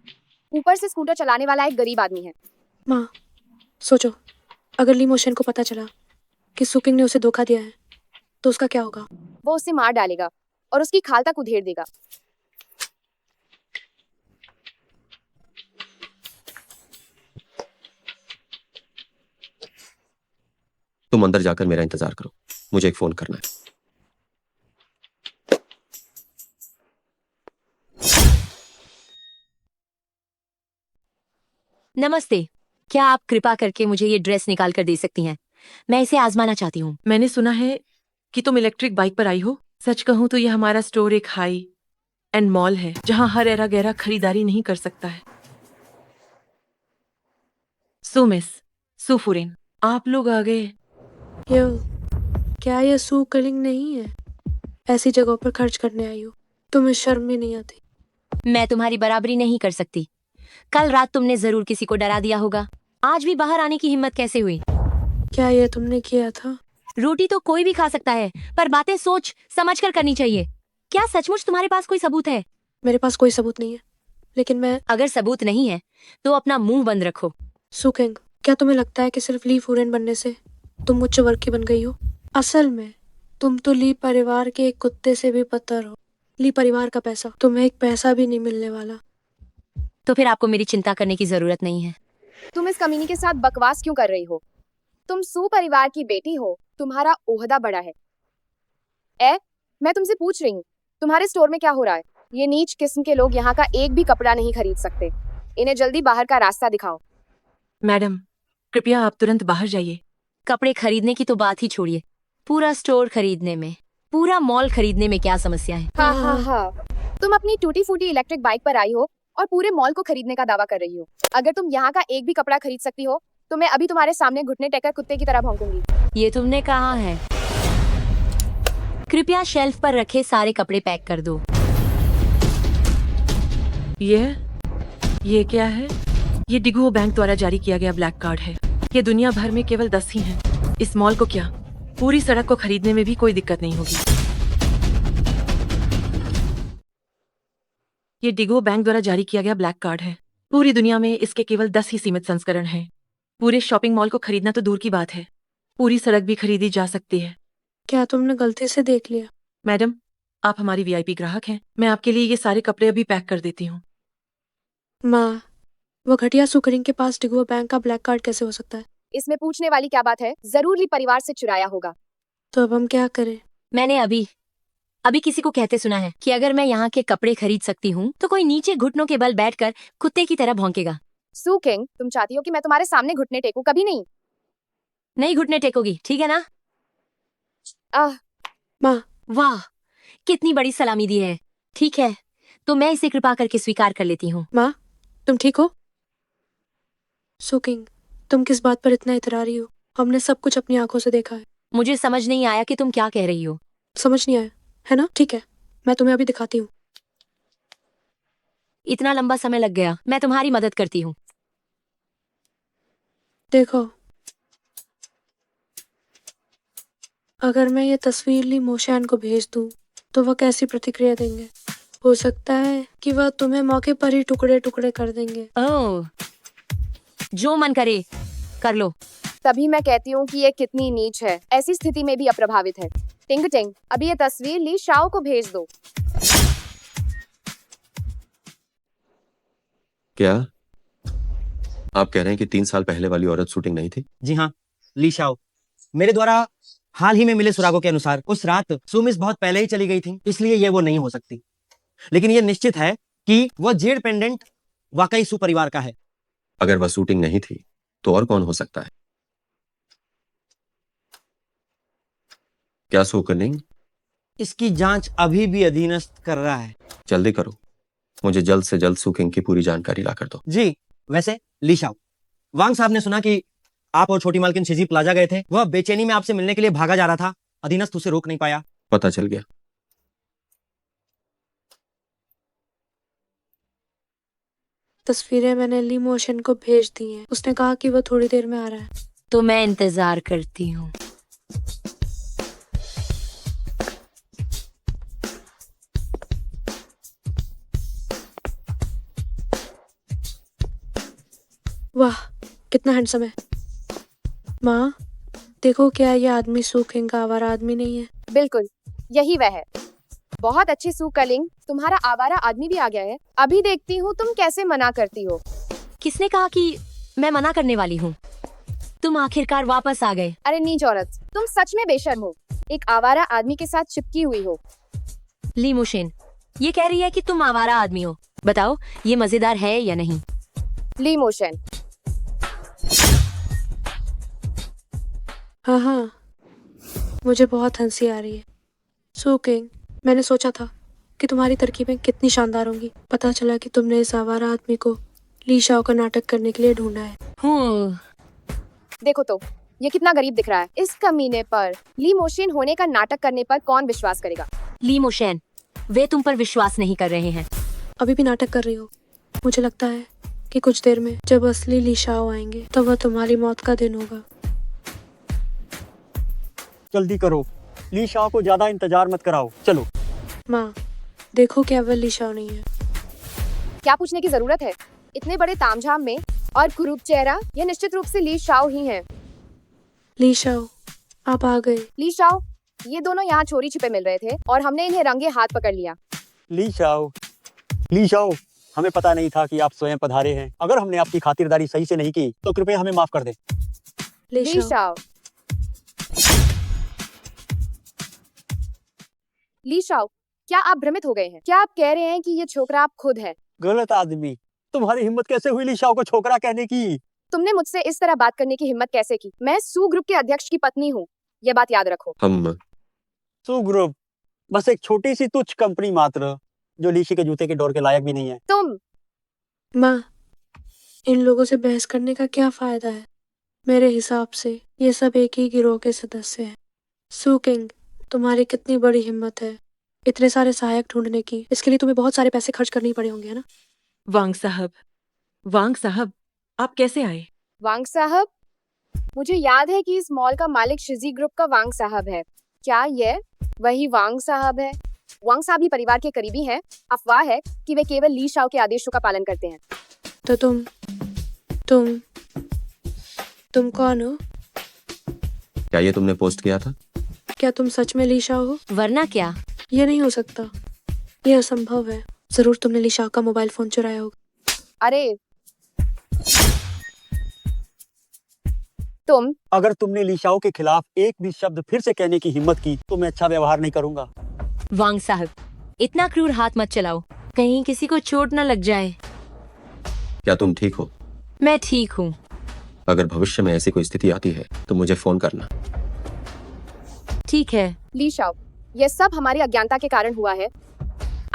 ऊपर से स्कूटर चलाने वाला एक गरीब आदमी है। माँ, सोचो, अगर ली मोशन को पता चला कि सुकिंग ने उसे धोखा दिया है तो उसका क्या होगा? वो उसे मार डालेगा और उसकी खाल तक उधेड़ देगा। तुम अंदर जाकर मेरा इंतजार करो, मुझे एक फोन करना है। नमस्ते, क्या आप कृपा करके मुझे ये ड्रेस निकाल कर दे सकती हैं? मैं इसे आजमाना चाहती हूँ। मैंने सुना है कि तुम इलेक्ट्रिक बाइक पर आई हो। सच कहूँ तो ये हमारा स्टोर एक हाई एंड मॉल है जहाँ हर एरा गहरा खरीदारी नहीं कर सकता है। सो मिस सुफुरिन, आप लोग आ गए। यो, क्या ये सुकलिंग नहीं है? ऐसी जगहों पर खर्च करने आई हो, तुम्हें शर्म भी नहीं आती? मैं तुम्हारी बराबरी नहीं कर सकती। कल रात तुमने जरूर किसी को डरा दिया होगा। आज भी बाहर आने की हिम्मत कैसे हुई? क्या ये तुमने किया था? रोटी तो कोई भी खा सकता है, पर बातें सोच समझ कर करनी चाहिए। क्या सचमुच तुम्हारे पास कोई सबूत है? मेरे पास कोई सबूत नहीं है, लेकिन मैं... अगर सबूत नहीं है तो अपना मुंह बंद रखो। सुकिंग, क्या तुम्हें लगता है कि सिर्फ ली फूरेन बनने से तुम उच्च वर्ग की बन गई हो? असल में तुम तो ली परिवार के एक कुत्ते से भी बदतर हो। ली परिवार का पैसा, तुम्हें एक पैसा भी नहीं मिलने वाला। तो फिर आपको मेरी चिंता करने की जरूरत नहीं है। तुम इस कमीनी के साथ बकवास क्यों कर रही हो? तुम सु परिवार की बेटी हो, तुम्हारा ओहदा बड़ा है। मैं तुमसे पूछ रही हूँ, तुम्हारे स्टोर में क्या हो रहा है? ये नीच किस्म के लोग यहाँ का एक भी कपड़ा नहीं खरीद सकते। इन्हें जल्दी बाहर का रास्ता दिखाओ। मैडम, कृपया आप तुरंत बाहर जाइए। कपड़े खरीदने की तो बात ही छोड़िए, पूरा स्टोर खरीदने में, पूरा मॉल खरीदने में क्या समस्या है? हाँ हाँ हाँ, तुम अपनी टूटी फूटी इलेक्ट्रिक बाइक पर आई हो और पूरे मॉल को खरीदने का दावा कर रही हो। अगर तुम यहाँ का एक भी कपड़ा खरीद सकती हो तो मैं अभी तुम्हारे सामने घुटने टेककर कुत्ते की तरह भौंकूंगी। ये तुमने कहा है। कृपया शेल्फ पर रखे सारे कपड़े पैक कर दो। ये क्या है? ये डिगो बैंक द्वारा जारी किया गया ब्लैक कार्ड है। ये दुनिया भर में केवल 10 ही हैं। इस मॉल को क्या, पूरी सड़क को खरीदने में भी कोई दिक्कत नहीं होगी। ये डिगो बैंक द्वारा जारी किया गया ब्लैक कार्ड है। पूरी दुनिया में इसके केवल 10 ही सीमित संस्करण हैं। पूरे शॉपिंग मॉल को खरीदना तो दूर की बात है, पूरी सड़क भी खरीदी जा सकती है। क्या तुमने गलती से देख लिया? मैडम, आप हमारी वीआईपी ग्राहक हैं। मैं आपके लिए ये सारे कपड़े अभी पैक कर देती हूँ। माँ, वो घटिया सुकरिंग के पास डिगो बैंक का ब्लैक कार्ड कैसे हो सकता है? इसमें पूछने वाली क्या बात है? जरूर ली परिवार से चुराया होगा। तो अब हम क्या करें? मैंने अभी किसी को कहते सुना है कि अगर मैं यहाँ के कपड़े खरीद सकती हूँ तो कोई नीचे घुटनों के बल बैठकर कुत्ते की तरह भौंकेगा। सु किंग, तुम चाहती हो कि मैं तुम्हारे सामने घुटने टेकूं? कभी नहीं। नहीं घुटने टेकोगी, ठीक है ना? माँ, वाह, कितनी बड़ी सलामी दी है। ठीक है, तो मैं इसे कृपा करके स्वीकार कर लेती हूँ। माँ, तुम ठीक हो? सुकिंग, तुम किस बात पर इतना इतरा रही हो? हमने सब कुछ अपनी आंखों से देखा है। मुझे समझ नहीं आया कि तुम क्या कह रही हो। समझ नहीं आया, है ना? ठीक है, मैं तुम्हें अभी दिखाती हूँ। इतना लंबा समय लग गया, मैं तुम्हारी मदद करती हूँ। देखो, अगर मैं ये तस्वीर ली मोशान को भेज दूं तो वह कैसी प्रतिक्रिया देंगे? हो सकता है कि वह तुम्हें मौके पर ही टुकड़े टुकड़े कर देंगे। ओह, जो मन करे कर लो। तभी मैं कहती हूँ कि ये कितनी नीच है, ऐसी स्थिति में भी अप्रभावित है। टिंग टिंग, अभी ये तस्वीर ली शाओ को भेज दो। क्या आप कह रहे हैं कि 3 साल पहले वाली औरत शूटिंग नहीं थी? जी हाँ, ली शाओ। मेरे द्वारा हाल ही में मिले सुरागों के अनुसार उस रात सुमिस बहुत पहले ही चली गई थी, इसलिए ये वो नहीं हो सकती। लेकिन ये निश्चित है कि वह जेड पेंडेंट वाकई सु परिवार का है। अगर वह शूटिंग नहीं थी तो और कौन हो सकता है? क्या सुकलिंग? इसकी जांच अभी भी अधीनस्थ कर रहा है। जल्दी करो, मुझे जल्द से जल्द सुकिंग की पूरी जानकारी ला कर दो। जी, वैसे ली शाओ, वांग साहब ने सुना कि आप और छोटी मालकिन शिजी प्लाजा गए थे। वह बेचैनी में आपसे मिलने के लिए भागा जा रहा था, अधीनस्थ उसे रोक नहीं पाया। पता चल गया। तस्वीरें मैंने ली मोशन को भेज दी हैं। उसने कहा कि वो थोड़ी देर में आ रहा है। तो मैं इंतजार करती हूँ। वाह, कितना हैंडसम है। माँ, देखो क्या ये आदमी सू किंग का आवारा आदमी नहीं है? बिल्कुल, यही वह है। बहुत अच्छी सू कलिंग, तुम्हारा आवारा आदमी भी आ गया है। अभी देखती हूँ तुम कैसे मना करती हो। किसने कहा कि मैं मना करने वाली हूँ? तुम आखिरकार वापस आ गए। अरे नीच औरत, तुम सच में बेशर्म हो। एक आवारा आदमी के साथ चिपकी हुई हो। ली मोशन ये कह रही है कि तुम आवारा आदमी हो। बताओ ये मजेदार है या नहीं? ली मोशन, हाँ हाँ, मुझे बहुत हंसी आ रही है। सू किंग, मैंने सोचा था कि तुम्हारी तरकीबें कितनी शानदार होंगी। पता चला कि तुमने इस आवारा आदमी को ली शाओ का नाटक करने के लिए ढूंढा है। देखो तो ये कितना गरीब दिख रहा है। इस कमीने पर ली मोशन होने का नाटक करने पर कौन विश्वास करेगा? ली मोशन वे तुम पर विश्वास नहीं कर रहे हैं। अभी भी नाटक कर रही हो? मुझे लगता है कि कुछ देर में जब असली ली शाओ आएंगे तब वह तुम्हारी मौत का दिन होगा। जल्दी करो, ली शाह को ज्यादा इंतजार मत कराओ, चलो। माँ, देखो क्या वह ली शाओ नहीं है। क्या पूछने की जरूरत है? इतने बड़े तामझाम में और कुरूप चेहरा, यह निश्चित रूप से ली शाओ ही है। ली शाओ, आप आ गए। ली शाओ, ये दोनों यहाँ चोरी छिपे मिल रहे थे और हमने इन्हें रंगे हाथ पकड़ लिया। ली शाओ, हमें पता नहीं था कि आप स्वयं पधारे हैं। अगर हमने आपकी खातिरदारी सही से नहीं की तो कृपया हमें माफ कर दें। Li Li Shao, Shao, Li Shao, क्या आप भ्रमित हो गए हैं? क्या आप कह रहे हैं कि ये छोकरा आप खुद है? गलत आदमी, तुम्हारी हिम्मत कैसे हुई ली शाओ को छोकरा कहने की? तुमने मुझसे इस तरह बात करने की हिम्मत कैसे की? मैं सू ग्रुप के अध्यक्ष की पत्नी हूँ, ये बात याद रखो। हम सू ग्रुप बस एक छोटी सी तुच्छ कंपनी मात्र, जो लीशी के जूते के डोर के लायक भी नहीं है। तुम माँ, इन लोगों से बहस करने का क्या फायदा है? मेरे हिसाब से ये सब एक ही गिरोह के सदस्य हैं। सू किंग, तुम्हारी कितनी बड़ी हिम्मत है इतने सारे सहायक ढूंढने की। इसके लिए तुम्हें बहुत सारे पैसे खर्च करने ही पड़े होंगे, है ना? वांग साहब, आप कैसे आए? वांग साहब, मुझे याद है कि इस मॉल का मालिक शिजी ग्रुप का वांग साहब है। क्या ये वही वांग साहब है? वांग साहब ही परिवार के करीबी हैं। अफवाह है कि वे केवल ली शाओ के आदेशों का पालन करते हैं। तो तुम कौन हो? क्या ये तुमने पोस्ट किया था? क्या तुम सच में ली शाओ हो? वरना क्या? ये नहीं हो सकता, ये असंभव है। जरूर तुमने ली शाओ का मोबाइल फोन चुराया होगा। अरे तुम अगर तुमने ली शाओ के खिलाफ एक भी शब्द फिर से कहने की हिम्मत की तो मैं अच्छा व्यवहार नहीं करूंगा। वांग साहब, इतना क्रूर हाथ मत चलाओ, कहीं किसी को चोट न लग जाए। क्या तुम ठीक हो? मैं ठीक हूँ। अगर भविष्य में ऐसी कोई स्थिति आती है तो मुझे फोन करना। ठीक है। ली शाओ, यह सब हमारी अज्ञानता के कारण हुआ है।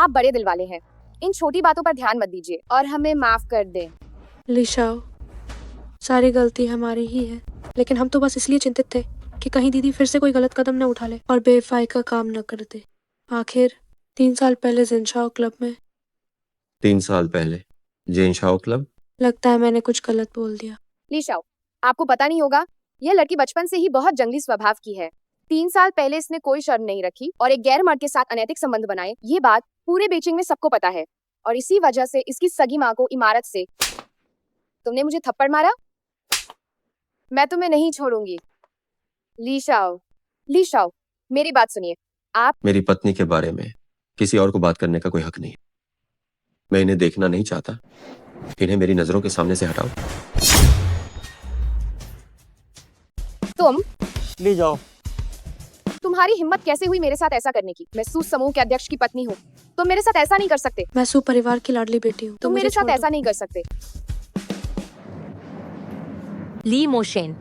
आप बड़े दिल वाले हैं, इन छोटी बातों पर ध्यान मत दीजिए और हमें माफ कर दें। ली शाओ, सारी गलती हमारी ही है, लेकिन हम तो बस इसलिए चिंतित थे कि कहीं दीदी फिर से कोई गलत कदम न उठा ले और बेवफाई का काम न कर दे। आखिर 3 साल पहले जिनशाओ क्लब में 3 साल पहले जेनशाओ क्लब? लगता है मैंने कुछ गलत बोल दिया। ली शाओ, आपको पता नहीं होगा, यह लड़की बचपन से ही बहुत जंगली स्वभाव की है। 3 साल पहले इसने कोई शर्म नहीं रखी और एक गैर मर्द के साथ अनैतिक संबंध बनाए। ये बात पूरे बीजिंग में सबको पता है और इसी वजह से इसकी सगी माँ को इमारत से तुमने मुझे थप्पड़ मारा। मैं तुम्हें नहीं छोड़ूंगी। ली शाओ, मेरी बात सुनिए। आप मेरी पत्नी के बारे में किसी और को बात करने का कोई हक नहीं। मैं इन्हें देखना नहीं चाहता। इन्हें मेरी नजरों के सामने से हटाओ। तुम ले जाओ। तुम्हारी हिम्मत कैसे हुई मेरे साथ ऐसा करने की? मैं सू समूह के अध्यक्ष की पत्नी हूँ, तुम मेरे साथ ऐसा नहीं कर सकते। मैं सू परिवार की लाडली बेटी हूँ, तुम मेरे साथ ऐसा नहीं कर सकते। ली मोशन,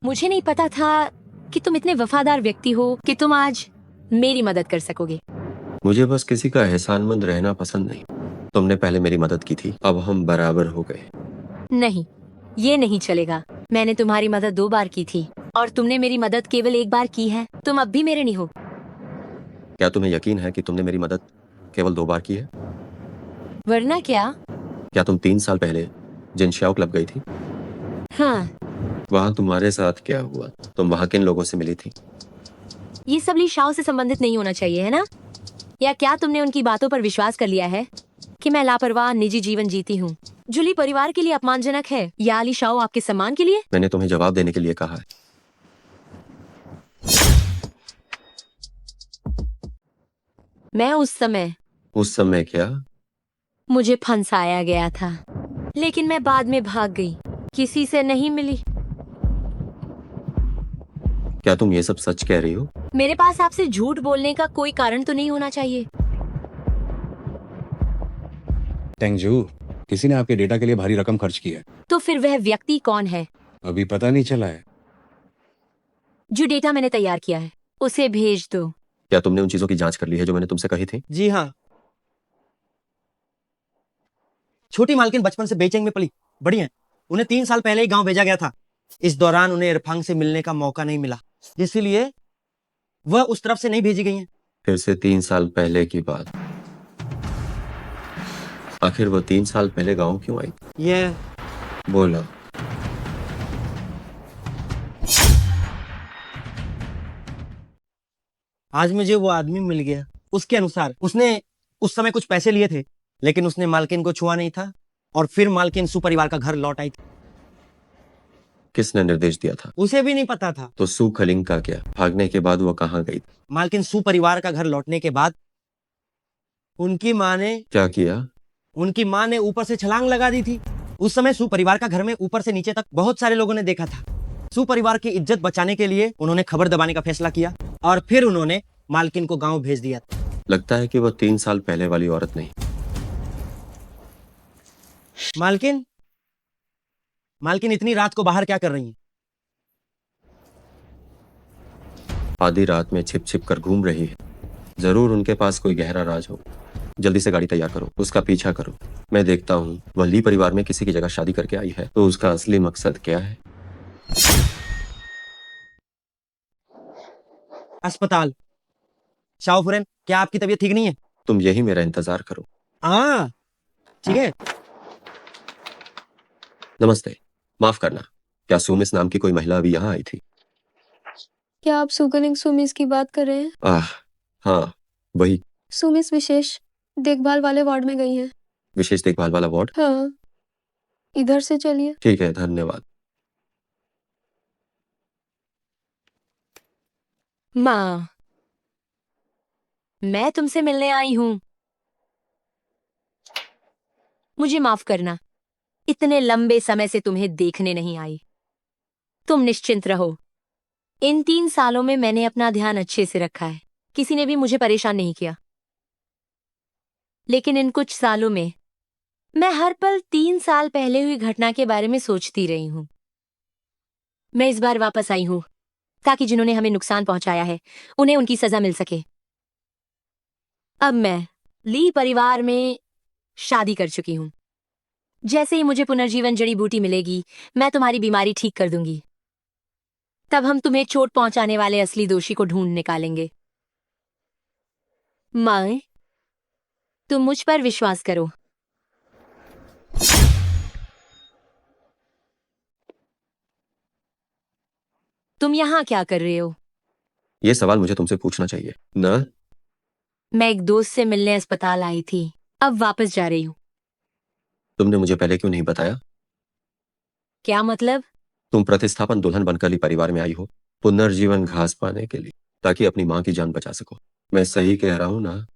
मुझे नहीं पता था कि तुम इतने वफादार व्यक्ति हो कि तुम आज मेरी मदद कर सकोगे। मुझे बस किसी का एहसानमंद रहना पसंद नहीं। तुमने पहले मेरी मदद की थी, अब हम बराबर हो गए। नहीं, ये नहीं चलेगा। मैंने तुम्हारी मदद 2 बार की थी और तुमने मेरी मदद केवल 1 बार की है। तुम अब भी मेरे नहीं हो। क्या तुम्हें यकीन है कि तुमने मेरी मदद केवल 2 बार की है? वरना क्या? क्या तुम 3 साल पहले जिन श्याओ क्लब गई थी, हाँ, वहां तुम्हारे साथ क्या हुआ? तुम वहां किन लोगों से मिली थी? ये सब ली शाओ से संबंधित नहीं होना चाहिए, है ना? या क्या तुमने उनकी बातों पर विश्वास कर लिया है कि मैं लापरवाह निजी जीवन जीती हूँ जो ली परिवार के लिए अपमानजनक है, या ली शाओ आपके सम्मान के लिए? मैंने तुम्हें जवाब देने के लिए कहा है। मैं उस समय क्या? मुझे फंसाया गया था, लेकिन मैं बाद में भाग गई, किसी से नहीं मिली। क्या तुम ये सब सच कह रही हो? मेरे पास आपसे झूठ बोलने का कोई कारण तो नहीं होना चाहिए। टेंगजू, किसी ने आपके डेटा के लिए भारी रकम खर्च की है। तो फिर वह व्यक्ति कौन है अभी पता नहीं चला है। जो डेटा मैंने तैयार किया है उसे भेज दो। क्या तुमने उन चीजों की जांच कर ली है जो मैंने तुमसे कही थी? जी हाँ। छोटी मालकिन बचपन से बेचैन में पली बड़ी हैं। उन्हें 3 साल पहले ही गांव भेजा गया था। इस दौरान उन्हें इरफान से मिलने का मौका नहीं मिला, इसीलिए वह उस तरफ से नहीं भेजी गई हैं। फिर से 3 साल पहले की बात। आखिर वो 3 साल पहले गांव क्यों आई? यह बोलो। आज मुझे वो आदमी मिल गया। उसके अनुसार उसने उस समय कुछ पैसे लिए थे, लेकिन उसने मालकिन को छुआ नहीं था और फिर मालकिन सु परिवार का घर लौट आई थी। किसने निर्देश दिया था? उसे भी नहीं पता था। तो सु खलिंग का क्या? भागने के बाद वो कहाँ गई? मालकिन सु परिवार का घर लौटने के बाद उनकी माँ ने क्या किया? उनकी माँ ने ऊपर से छलांग लगा दी थी। उस समय सु परिवार का घर में ऊपर से नीचे तक बहुत सारे लोगों ने देखा था। सु परिवार की इज्जत बचाने के लिए उन्होंने खबर दबाने का फैसला किया और फिर उन्होंने मालकिन को गांव भेज दिया। लगता है कि वो 3 साल पहले वाली औरत नहीं। मालकिन इतनी रात को बाहर क्या कर रही हैं? आधी रात में छिप छिप कर घूम रही है। जरूर उनके पास कोई गहरा राज हो। जल्दी से गाड़ी तैयार करो, उसका पीछा करो। मैं देखता हूँ वह ली परिवार में किसी की जगह शादी करके आई है, तो उसका असली मकसद क्या है? अस्पताल। शाओफुरेन, क्या आपकी तबीयत ठीक नहीं है? तुम यही मेरा इंतजार करो। हाँ, ठीक है। नमस्ते, माफ करना, क्या सुमिस नाम की कोई महिला अभी यहाँ आई थी? क्या आप सुगलिंग सुमिस की बात कर रहे हैं? हाँ, वही। सुमिस विशेष देखभाल वाले वार्ड में गई हैं। विशेष देखभाल वाला वार्ड? हाँ, इधर से चलिए। ठीक है, धन्यवाद। माँ, मैं तुमसे मिलने आई हूँ। मुझे माफ करना, इतने लंबे समय से तुम्हें देखने नहीं आई। तुम निश्चिंत रहो, इन 3 सालों में मैंने अपना ध्यान अच्छे से रखा है। किसी ने भी मुझे परेशान नहीं किया। लेकिन इन कुछ सालों में मैं हर पल 3 साल पहले हुई घटना के बारे में सोचती रही हूँ। मैं इस बार वापस आई हूँ ताकि जिन्होंने हमें नुकसान पहुंचाया है उन्हें उनकी सजा मिल सके। अब मैं ली परिवार में शादी कर चुकी हूँ। जैसे ही मुझे पुनर्जीवन जड़ी बूटी मिलेगी, मैं तुम्हारी बीमारी ठीक कर दूंगी। तब हम तुम्हें चोट पहुंचाने वाले असली दोषी को ढूंढ निकालेंगे। माँ, तुम मुझ पर विश्वास करो। तुम यहाँ क्या कर रहे हो? ये सवाल मुझे तुमसे पूछना चाहिए ना? मैं एक दोस्त से मिलने अस्पताल आई थी, अब वापस जा रही हूँ। तुमने मुझे पहले क्यों नहीं बताया? क्या मतलब? तुम प्रतिस्थापन दुल्हन बनकर ली परिवार में आई हो, पुनर्जीवन घास पाने के लिए, ताकि अपनी माँ की जान बचा सको। मैं सही कह रहा हूँ ना?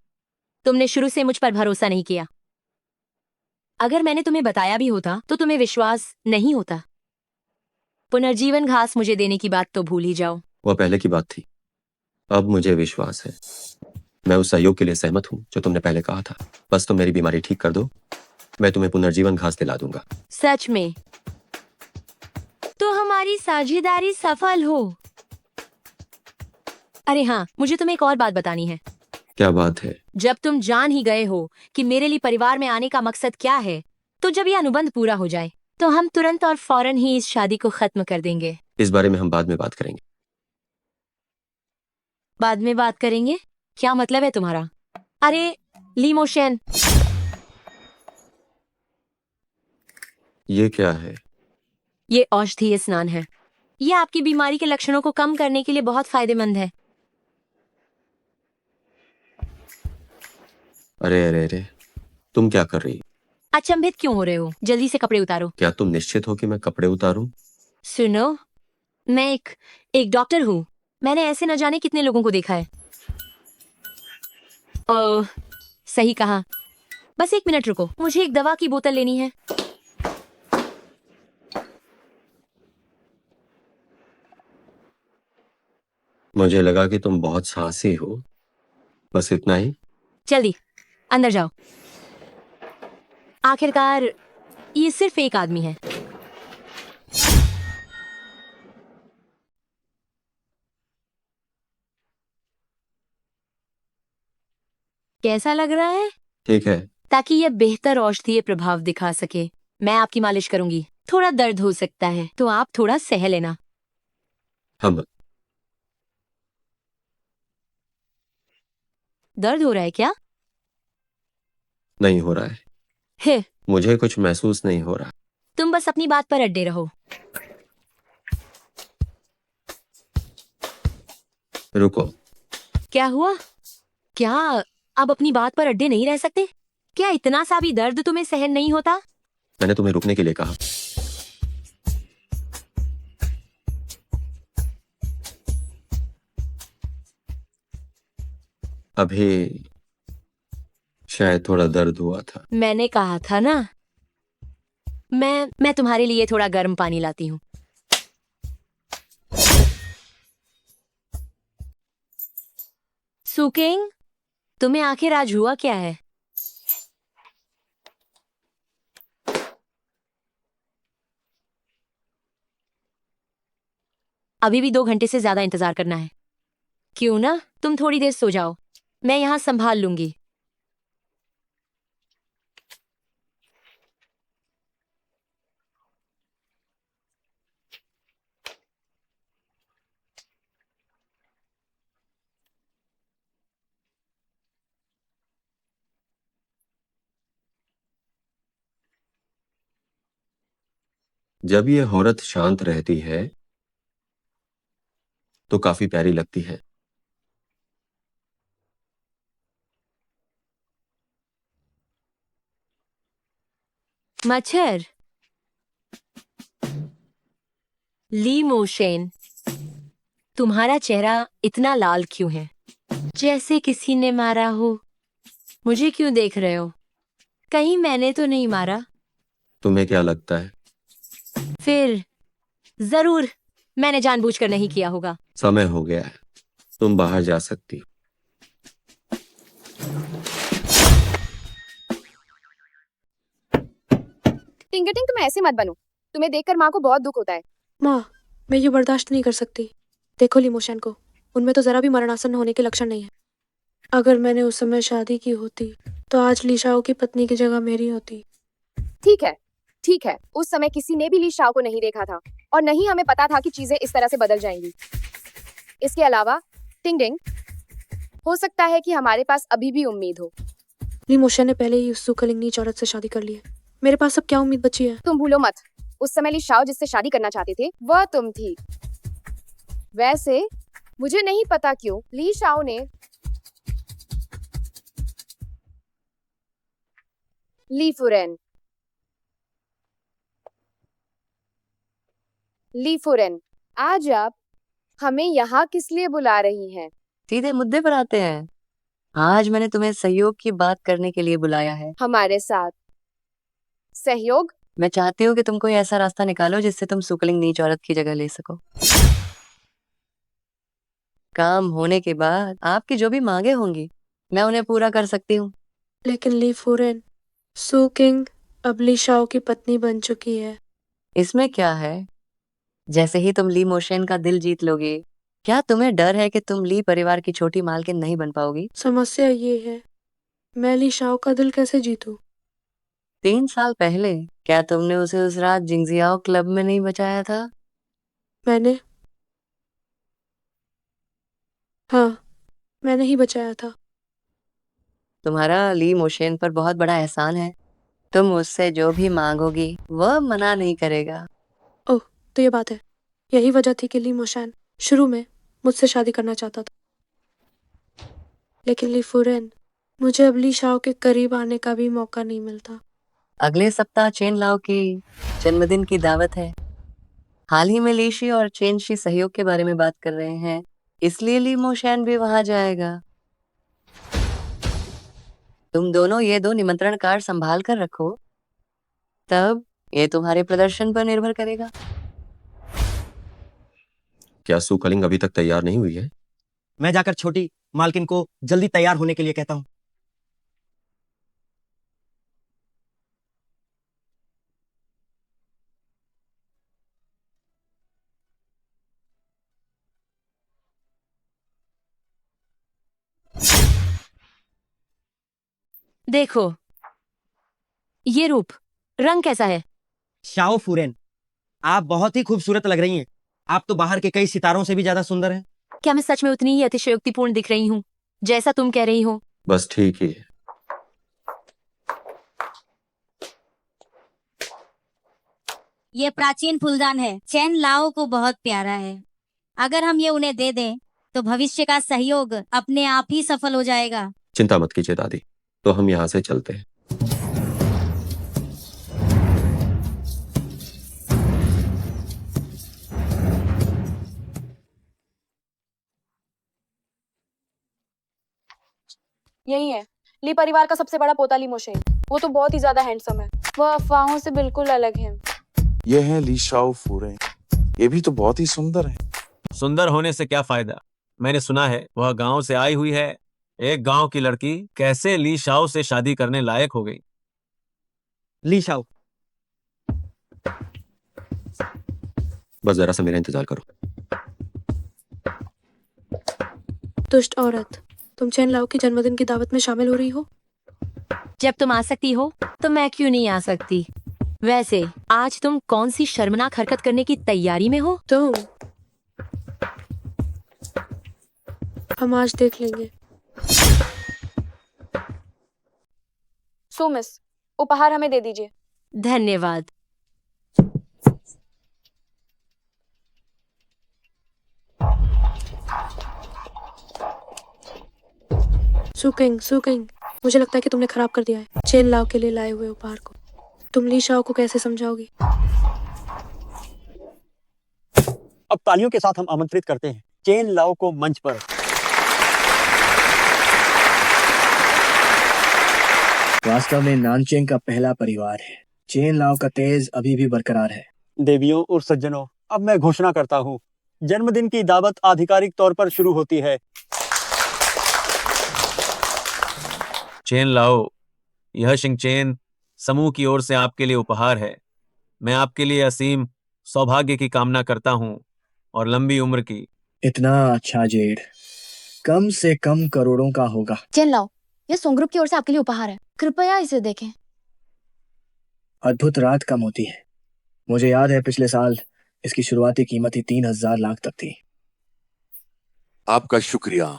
तुमने शुरू से मुझ पर भरोसा नहीं किया। अगर मैंने तुम्हें बताया भी होता तो तुम्हें विश्वास नहीं होता। पुनर्जीवन घास मुझे देने की बात तो भूल ही जाओ। वह पहले की बात थी, अब मुझे विश्वास है। मैं उस सहयोग के लिए सहमत हूँ जो तुमने पहले कहा था। बस तुम मेरी बीमारी ठीक कर दो, मैं तुम्हें पुनर्जीवन घास दिला दूंगा। सच में? तो हमारी साझेदारी सफल हो। अरे हाँ, मुझे तुम्हें एक और बात बतानी है। क्या बात है? जब तुम जान ही गए हो कि मेरे लिए परिवार में आने का मकसद क्या है, तो जब ये अनुबंध पूरा हो जाए तो हम तुरंत और फौरन ही इस शादी को खत्म कर देंगे। इस बारे में हम बाद में बात करेंगे। बाद में बात करेंगे? क्या मतलब है तुम्हारा? अरे ली मोशन, ये क्या है? ये औषधीय स्नान है। ये आपकी बीमारी के लक्षणों को कम करने के लिए बहुत फायदेमंद है। अरे अरे अरे, तुम क्या कर रही? अचंभित क्यों हो रहे हो? जल्दी से कपड़े उतारो। क्या तुम निश्चित हो कि मैं कपड़े उतारूं? सुनो, मैं एक डॉक्टर हूँ। मैंने ऐसे न जाने कितने लोगों को देखा है। ओह, सही कहा। बस 1 मिनट रुको, मुझे एक दवा की बोतल लेनी है। मुझे लगा कि तुम बहुत साहसी हो। बस इतना ही? जल्दी अंदर जाओ। आखिरकार ये सिर्फ एक आदमी है। कैसा लग रहा है? ठीक है। ताकि यह बेहतर औषधीय प्रभाव दिखा सके, मैं आपकी मालिश करूंगी। थोड़ा दर्द हो सकता है, तो आप थोड़ा सह लेना। अब दर्द हो रहा है क्या? नहीं हो रहा है। है, मुझे कुछ महसूस नहीं हो रहा। तुम बस अपनी बात पर अड्डे रहो। रुको। क्या हुआ? क्या अब अपनी बात पर अड्डे नहीं रह सकते? क्या इतना सा भी दर्द तुम्हें सहन नहीं होता? मैंने तुम्हें रुकने के लिए कहा। अभी शायद थोड़ा दर्द हुआ था। मैंने कहा था ना। मैं तुम्हारे लिए थोड़ा गर्म पानी लाती हूँ। सुकिंग, तुम्हें आखिर आज हुआ क्या है? अभी भी 2 घंटे से ज्यादा इंतजार करना है। क्यों ना तुम थोड़ी देर सो जाओ, मैं यहाँ संभाल लूंगी। जब ये औरत शांत रहती है तो काफी प्यारी लगती है। मच्छर, ली मोशेन, तुम्हारा चेहरा इतना लाल क्यों है? जैसे किसी ने मारा हो। मुझे क्यों देख रहे हो? कहीं मैंने तो नहीं मारा? तुम्हें क्या लगता है? फिर जरूर मैंने जानबूझकर नहीं किया होगा। समय हो गया है, तुम बाहर जा सकती हो। टिंगटिंग, तुम ऐसे मत बनो। तुम्हें देखकर माँ को बहुत दुख होता है। माँ, मैं ये बर्दाश्त नहीं कर सकती। देखो लिमोशन को, उनमें तो जरा भी मरणासन होने के लक्षण नहीं है। अगर मैंने उस समय शादी की होती तो आज लीशाओ की पत्नी की जगह मेरी होती। ठीक है, ठीक है। उस समय किसी ने भी ली शाओ को नहीं देखा था और नहीं हमें पता था कि चीजें इस तरह से बदल जाएंगी। इसके अलावा टिंगटिंग, हो सकता है कि हमारे पास अभी भी उम्मीद हो। लिमोशन ने पहले ही उस सुकलिंग नीच औरत से शादी कर ली है। मेरे पास अब क्या उम्मीद बची है? तुम भूलो मत, उस समय ली शाओ जिससे शादी करना चाहते थे वह तुम थी। वैसे मुझे नहीं पता क्यों ली शाओ ने ली फुरेन ली फुरेन, आज आप हमें यहाँ किस लिए बुला रही हैं? सीधे मुद्दे पर आते हैं। आज मैंने तुम्हें सहयोग की बात करने के लिए बुलाया है। हमारे साथ सहयोग? मैं चाहती हूँ कि तुम कोई ऐसा रास्ता निकालो जिससे तुम सुकलिंग नीच औरत की जगह ले सको। काम होने के बाद आपकी जो भी मांगे होंगी मैं उन्हें पूरा कर सकती हूँ। लेकिन ली फुरेन, सू किंग अब ली शाओ की पत्नी बन चुकी है। इसमें क्या है? जैसे ही तुम ली मोशेन का दिल जीत लोगे, क्या तुम्हें डर है कि तुम ली परिवार की छोटी मालकिन नहीं बन पाओगी? समस्या ये है, मैं ली शाओ का दिल कैसे जीतूं? 3 साल पहले क्या तुमने उसे उस रात जिंगजियाओ क्लब में नहीं बचाया था? मैंने, हाँ, मैंने ही बचाया था। तुम्हारा ली मोशेन पर बहुत बड़ा एहसान है। तुम उससे जो भी मांगोगी वह मना नहीं करेगा। ओह, तो ये बात है। यही वजह थी कि ली मोशैन शुरू में मुझसे शादी करना चाहता था। लेकिन ली फुरेन, मुझे अब ली शाओ के करीब आने का भी मौका नहीं मिलता। अगले सप्ताह चेन लाओ की जन्मदिन की दावत है। हाल ही में लीशी और चेन शी सहयोग के बारे में बात कर रहे हैं, इसलिए ली मोशैन भी वहां जाएगा। तुम दोनों ये 2 निमंत्रण कार्ड संभाल कर रखो, तब ये तुम्हारे प्रदर्शन पर निर्भर करेगा। क्या सू कलिंग अभी तक तैयार नहीं हुई है? मैं जाकर छोटी मालकिन को जल्दी तैयार होने के लिए कहता हूँ। देखो ये रूप, रंग कैसा है? शाओ फुरेन, आप बहुत ही खूबसूरत लग रही हैं। आप तो बाहर के कई सितारों से भी ज्यादा सुंदर हैं। क्या मैं सच में उतनी ही अतिशयोक्तिपूर्ण दिख रही हूँ जैसा तुम कह रही हो? बस ठीक ही है। ये प्राचीन फूलदान है, चैन लाओ को बहुत प्यारा है। अगर हम ये उन्हें दे दें तो भविष्य का सहयोग अपने आप ही सफल हो जाएगा। चिंता मत कीजिए दादी, तो हम यहाँ से चलते हैं। यही है ली परिवार का सबसे बड़ा पोता ली मोशेन। वो तो बहुत ही ज्यादा हैंडसम है। वह अफवाहों से बिल्कुल अलग है। ये है ली शाओ फुरेन, ये भी तो बहुत ही सुंदर है। सुंदर होने से क्या फायदा? मैंने सुना है वह गांव से आई हुई है। एक गांव की लड़की कैसे ली शाओ से शादी करने लायक हो गई? ली शाओ, बस जरा सा मेरा इंतजार करो। दुष्ट औरत, तुम चैन लाओ की जन्मदिन की दावत में शामिल हो रही हो? जब तुम आ सकती हो तो मैं क्यों नहीं आ सकती? वैसे आज तुम कौन सी शर्मनाक हरकत करने की तैयारी में हो? तुम, हम आज देख लेंगे। सो मिस, उपहार हमें दे दीजिए। धन्यवाद। सुकिंग, मुझे लगता है कि तुमने खराब कर दिया है चेन लाओ के लिए लाए हुए उपहार को। तुम ली शाओ को कैसे समझाओगी? अब तालियों के साथ हम आमंत्रित करते हैं चेन लाओ को मंच पर। वास्तव में नानचेंग का पहला परिवार है। चेन लाओ का तेज अभी भी बरकरार है। देवियों और सज्जनों, अब मैं घोषणा करता हूँ, जन्मदिन की दावत आधिकारिक तौर पर शुरू होती है। चेन लाओ, यह शिंगचेन समूह की ओर से आपके लिए उपहार है। मैं आपके लिए असीम सौभाग्य की कामना करता हूँ और लंबी उम्र की। इतना अच्छा जेड कम से कम करोड़ों का होगा। चैन लाओ, यह सोंग ग्रुप की ओर से आपके लिए उपहार है। कृपया इसे देखें। अद्भुत रात कम होती है। मुझे याद है पिछले साल इसकी शुरुआती कीमत ही 3,000 लाख तक थी। आपका शुक्रिया।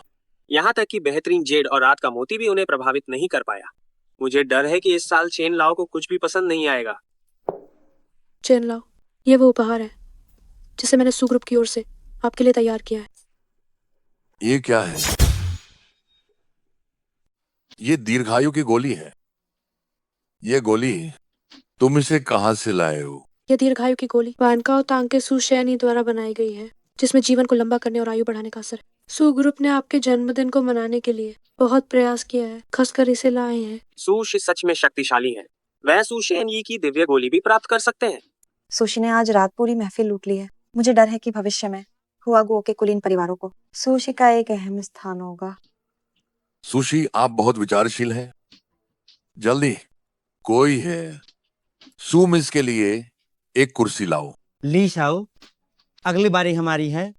यहाँ तक कि बेहतरीन जेड और रात का मोती भी उन्हें प्रभावित नहीं कर पाया। मुझे डर है कि इस साल चेन लाओ को कुछ भी पसंद नहीं आएगा। चेन लाओ, ये वो उपहार है जिसे मैंने सू ग्रुप की ओर से आपके लिए तैयार किया है। ये क्या है? ये दीर्घायु की गोली है। ये गोली तुम इसे कहाँ से लाए हो? यह दीर्घायु की गोली वानकाओ तांग के सू शैनी द्वारा बनाई गई है, जिसमें जीवन को लंबा करने और आयु बढ़ाने का असर है। सू ग्रुप ने आपके जन्मदिन को मनाने के लिए बहुत प्रयास किया है, खासकर इसे लाए हैं। सूशी सच में शक्तिशाली है। वह सुशेन यी की दिव्य गोली भी प्राप्त कर सकते हैं। सुशी ने आज रात पूरी महफिल लूट ली है। मुझे डर है कि भविष्य में हुआगुओ के कुलीन परिवारों को सुशी का एक अहम स्थान होगा। सुशी, आप बहुत विचारशील हैं। जल्दी कोई है सू मिस के लिए एक कुर्सी लाओ। ली शाओ, अगली बारी हमारी है।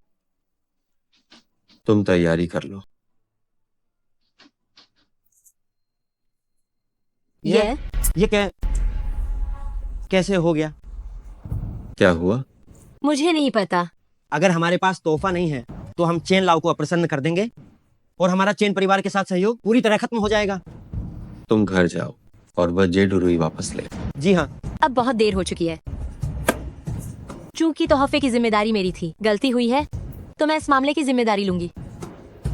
तुम तैयारी कर लो। ये कैसे हो गया? क्या हुआ? मुझे नहीं पता। अगर हमारे पास तोहफा नहीं है तो हम चेन लाओ को अप्रसन्न कर देंगे और हमारा चेन परिवार के साथ सहयोग पूरी तरह खत्म हो जाएगा। तुम घर जाओ और वह जेड रुई वापस ले। जी हाँ। अब बहुत देर हो चुकी है। चूंकि तोहफे की जिम्मेदारी मेरी थी, गलती हुई है तो मैं इस मामले की जिम्मेदारी लूंगी।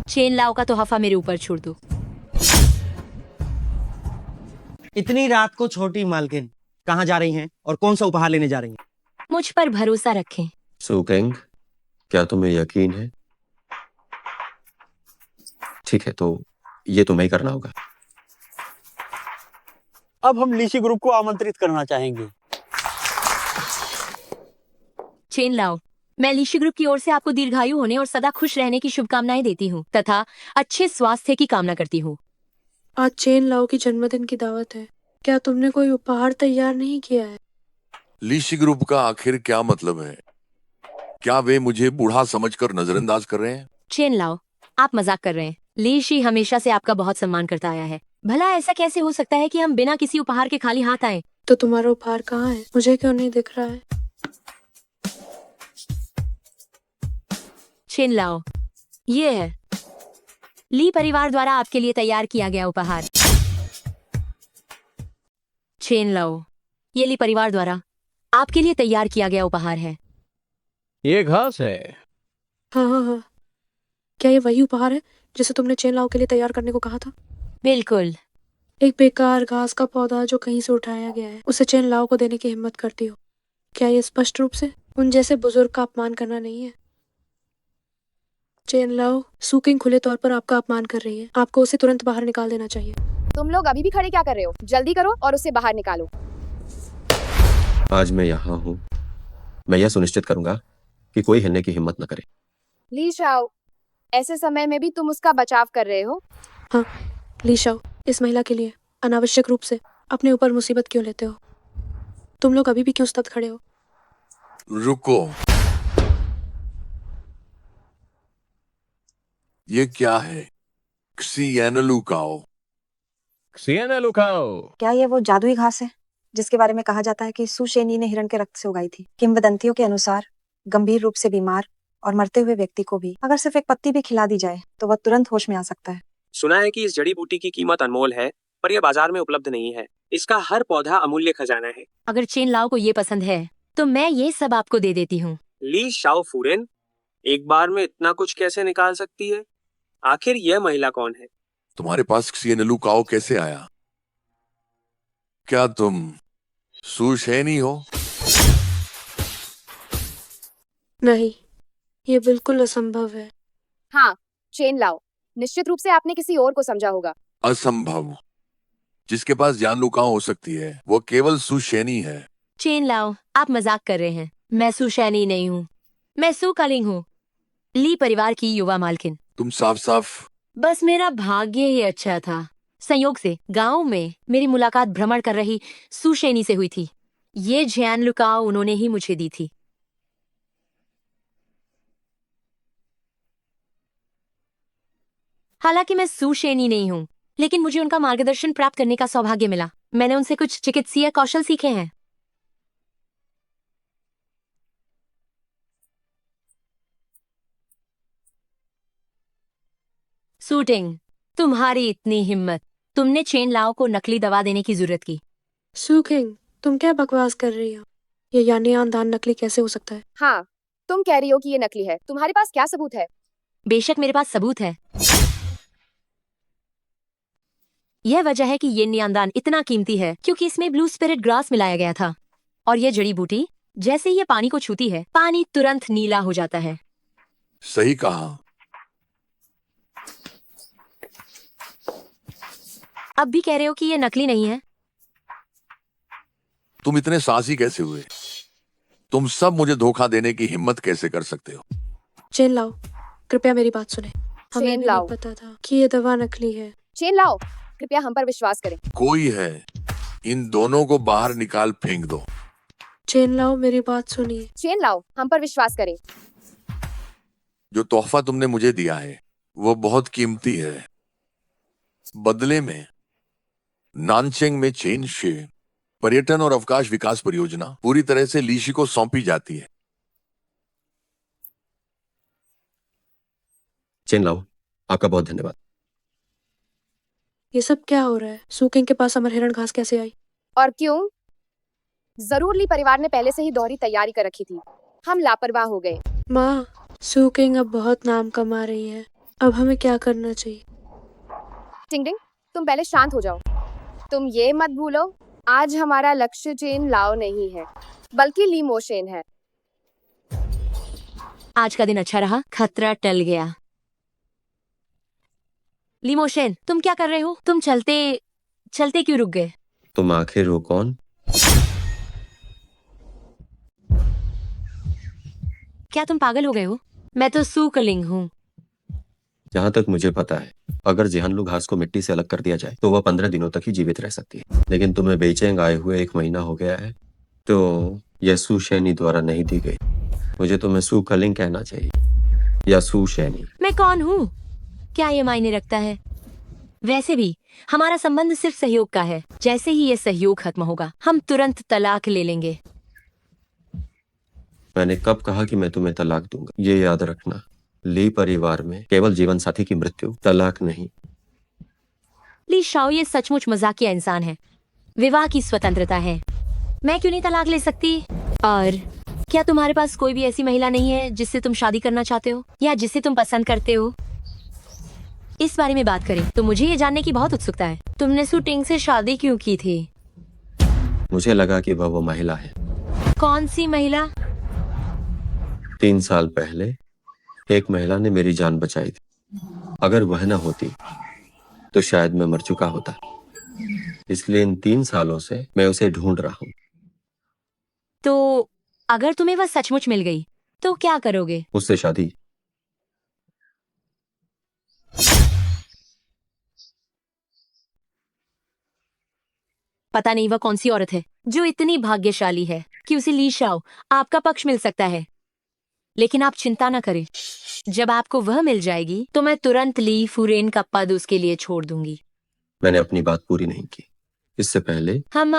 चेन लाओ का तोहफा मेरे ऊपर छोड़ दो। इतनी रात को छोटी मालकिन कहाँ जा रही हैं और कौन सा उपहार लेने जा रही हैं? मुझ पर भरोसा रखें। सुकेंग, क्या तुम्हें यकीन है? ठीक है, तो ये तुम्हें ही करना होगा। अब हम लीशी ग्रुप को आमंत्रित करना चाहेंगे। चेन लाओ, मैं लीशी ग्रुप की ओर से आपको दीर्घायु होने और सदा खुश रहने की शुभकामनाएं देती हूँ तथा अच्छे स्वास्थ्य की कामना करती हूँ। आज चेन लाओ की जन्मदिन की दावत है, क्या तुमने कोई उपहार तैयार नहीं किया है? लीशी ग्रुप का आखिर क्या मतलब है? क्या वे मुझे बूढ़ा समझकर नजरअंदाज कर रहे हैं? चेन लाओ, आप मजाक कर रहे हैं। लीशी हमेशा से आपका बहुत सम्मान करता आया है। भला ऐसा कैसे हो सकता है कि हम बिना किसी उपहार के खाली हाथ आए? तो तुम्हारा उपहार कहाँ है? मुझे क्यों नहीं दिख रहा है? चेन लाओ, ये है ली परिवार द्वारा आपके लिए तैयार किया गया उपहार। चेन लाओ, ये ली परिवार द्वारा आपके लिए तैयार किया गया उपहार है। ये घास है। हाँ हाँ हाँ, क्या ये वही उपहार है जिसे तुमने चेन लाओ के लिए तैयार करने को कहा था? बिल्कुल। एक बेकार घास का पौधा जो कहीं से उठाया गया है, उसे चेन लाओ को देने की हिम्मत करती हो? क्या ये स्पष्ट रूप से उन जैसे बुजुर्ग का अपमान करना नहीं है? चेन लाओ, सुकिंग खुले तौर पर आपका अपमान कर रही है। आपको उसे तुरंत बाहर निकाल देना चाहिए। तुम लोग अभी भी खड़े क्या कर रहे हो? जल्दी करो और उसे बाहर निकालो। आज मैं यहाँ हूँ, मैं यह सुनिश्चित करूंगा कि कोई हिलने की हिम्मत न करे। ली शाओ, ऐसे समय में भी तुम उसका बचाव कर रहे हो? हाँ, ली शाओ, इस महिला के लिए अनावश्यक रूप से अपने ऊपर मुसीबत क्यों लेते हो? तुम लोग अभी भी क्यों स्तब्ध खड़े हो? रुको, ये क्या है? क्सिएनलुकाओ। क्या ये वो जादुई घास है जिसके बारे में कहा जाता है कि सुशेनी ने हिरण के रक्त से उगाई थी? किंवदंतियों के अनुसार गंभीर रूप से बीमार और मरते हुए व्यक्ति को भी अगर सिर्फ एक पत्ती भी खिला दी जाए तो वह तुरंत होश में आ सकता है। सुना है कि इस जड़ी बूटी की कीमत अनमोल है, पर यह बाजार में उपलब्ध नहीं है। इसका हर पौधा अमूल्य खजाना है। अगर चेन लाओ को ये पसंद है तो मैं ये सब आपको दे देती हूँ। ली शाओ फूरेन एक बार में इतना कुछ कैसे निकाल सकती है? आखिर यह महिला कौन है? तुम्हारे पास क्सिएनलुकाओ कैसे आया? क्या तुम सुशेनी हो? नहीं, ये बिल्कुल असंभव है। हाँ, चेन लाओ, निश्चित रूप से आपने किसी और को समझा होगा। असंभव। जिसके पास जानलुकाओ हो सकती है वो केवल सुशेनी है। चेन लाओ, आप मजाक कर रहे हैं। मैं सुशैनी नहीं हूँ, मैं सु कलिंग हूँ, ली परिवार की युवा मालकिन। तुम साफ साफ बस मेरा भाग्य ही अच्छा था। संयोग से गांव में मेरी मुलाकात भ्रमण कर रही सुशेनी से हुई थी। ये जैन लुकाओ उन्होंने ही मुझे दी थी। हालांकि मैं सुशेनी नहीं हूँ, लेकिन मुझे उनका मार्गदर्शन प्राप्त करने का सौभाग्य मिला। मैंने उनसे कुछ चिकित्सीय कौशल सीखे हैं। शूटिंग, तुम्हारी इतनी हिम्मत, तुमने चेन लाओ को नकली दवा देने की जरूरत की। सुकिंग, तुम क्या बकवास कर रही हो? ये यानियान दान नकली कैसे हो सकता है? हाँ, तुम कह रही हो कि ये नकली है। तुम्हारे पास क्या सबूत है? बेशक मेरे पास सबूत है। यह वजह है कि ये नियानदान इतना कीमती है क्योंकि इसमें ब्लू स्पिरिट ग्रास मिलाया गया था। और यह जड़ी बूटी जैसे ही ये पानी को छूती है, पानी तुरंत नीला हो जाता है। सही कहा। अब भी कह रहे हो कि ये नकली नहीं है? तुम इतने साहसी कैसे हुए? तुम सब मुझे धोखा देने की हिम्मत कैसे कर सकते हो? चेन लाओ, कृपया मेरी बात सुने। हमें चेन भी लाओ। नहीं पता था कि ये दवा नकली है। चेन लाओ, कृपया हम पर विश्वास करें। कोई है, इन दोनों को बाहर निकाल फेंक दो। चेन लाओ, मेरी बात सुनिए। चेन लाओ, हम पर विश्वास करें। जो तोहफा तुमने मुझे दिया है वो बहुत कीमती है। बदले में नानचेंग में चेन शे पर्यटन और अवकाश विकास परियोजना पूरी तरह से लीशी को सौंपी जाती है। चेन लाओ, आपका बहुत धन्यवाद। ये सब क्या हो रहा है? सूकिंग के पास अमर हिरण घास कैसे आई? और क्यों? जरूर ली परिवार ने पहले से ही दोहरी तैयारी कर रखी थी। हम लापरवाह हो गए। माँ, सूकिंग अब बहुत नाम कमा रही है। अब हमें क्या करना चाहिए? टिंगटिंग, तुम पहले शांत हो जाओ। तुम ये मत भूलो, आज हमारा लक्ष्य चेन लाओ नहीं है, बल्कि ली मोशेन है। आज का दिन अच्छा रहा, खतरा टल गया। लीमोशेन, तुम क्या कर रहे हो? तुम चलते चलते क्यों रुक गए? तुम आखिर हो कौन? क्या तुम पागल हो गए हो? मैं तो सूकलिंग हूँ। जहां तक मुझे पता है, अगर जिहानलू घास को मिट्टी से अलग कर दिया जाए तो वह 15 दिनों तक ही जीवित रह सकती है। लेकिन तुम्हें बेचैंग आए हुए 1 महीना हो गया है, तो यह सुशैनी द्वारा नहीं दी गई। मुझे तुम्हें सुकलिंग कहना चाहिए या सुशैनी। मैं कौन हूँ? क्या ये मायने रखता है? वैसे भी हमारा संबंध सिर्फ सहयोग का है। जैसे ही ये सहयोग खत्म होगा, हम तुरंत तलाक ले लेंगे। मैंने कब कहा कि मैं तुम्हें तलाक दूंगा? ये याद रखना, ली परिवार में केवल जीवन साथी की मृत्यु, तलाक नहीं। ली शाओ ये सचमुच मजाकिया इंसान है। विवाह की स्वतंत्रता है, मैं क्यों नहीं तलाक ले सकती? और क्या तुम्हारे पास कोई भी ऐसी महिला नहीं है जिससे तुम शादी करना चाहते हो या जिसे तुम पसंद करते हो? इस बारे में बात करें तो मुझे ये जानने की बहुत उत्सुकता है, तुमने सू टिंग से शादी क्यों की थी? मुझे लगा कि वह वो महिला है। कौन सी महिला? 3 साल पहले एक महिला ने मेरी जान बचाई थी। अगर वह न होती तो शायद मैं मर चुका होता। इसलिए इन 3 सालों से मैं उसे ढूंढ रहा हूँ। तो अगर तुम्हें वह सचमुच मिल गई तो क्या करोगे? उससे शादी। पता नहीं वह कौन सी औरत है जो इतनी भाग्यशाली है कि उसे ली शाओ आपका पक्ष मिल सकता है। लेकिन आप चिंता न करें, जब आपको वह मिल जाएगी तो मैं तुरंत ली फुरेन का पद उसके लिए छोड़ दूंगी। मैंने अपनी बात पूरी नहीं की। इससे पहले हम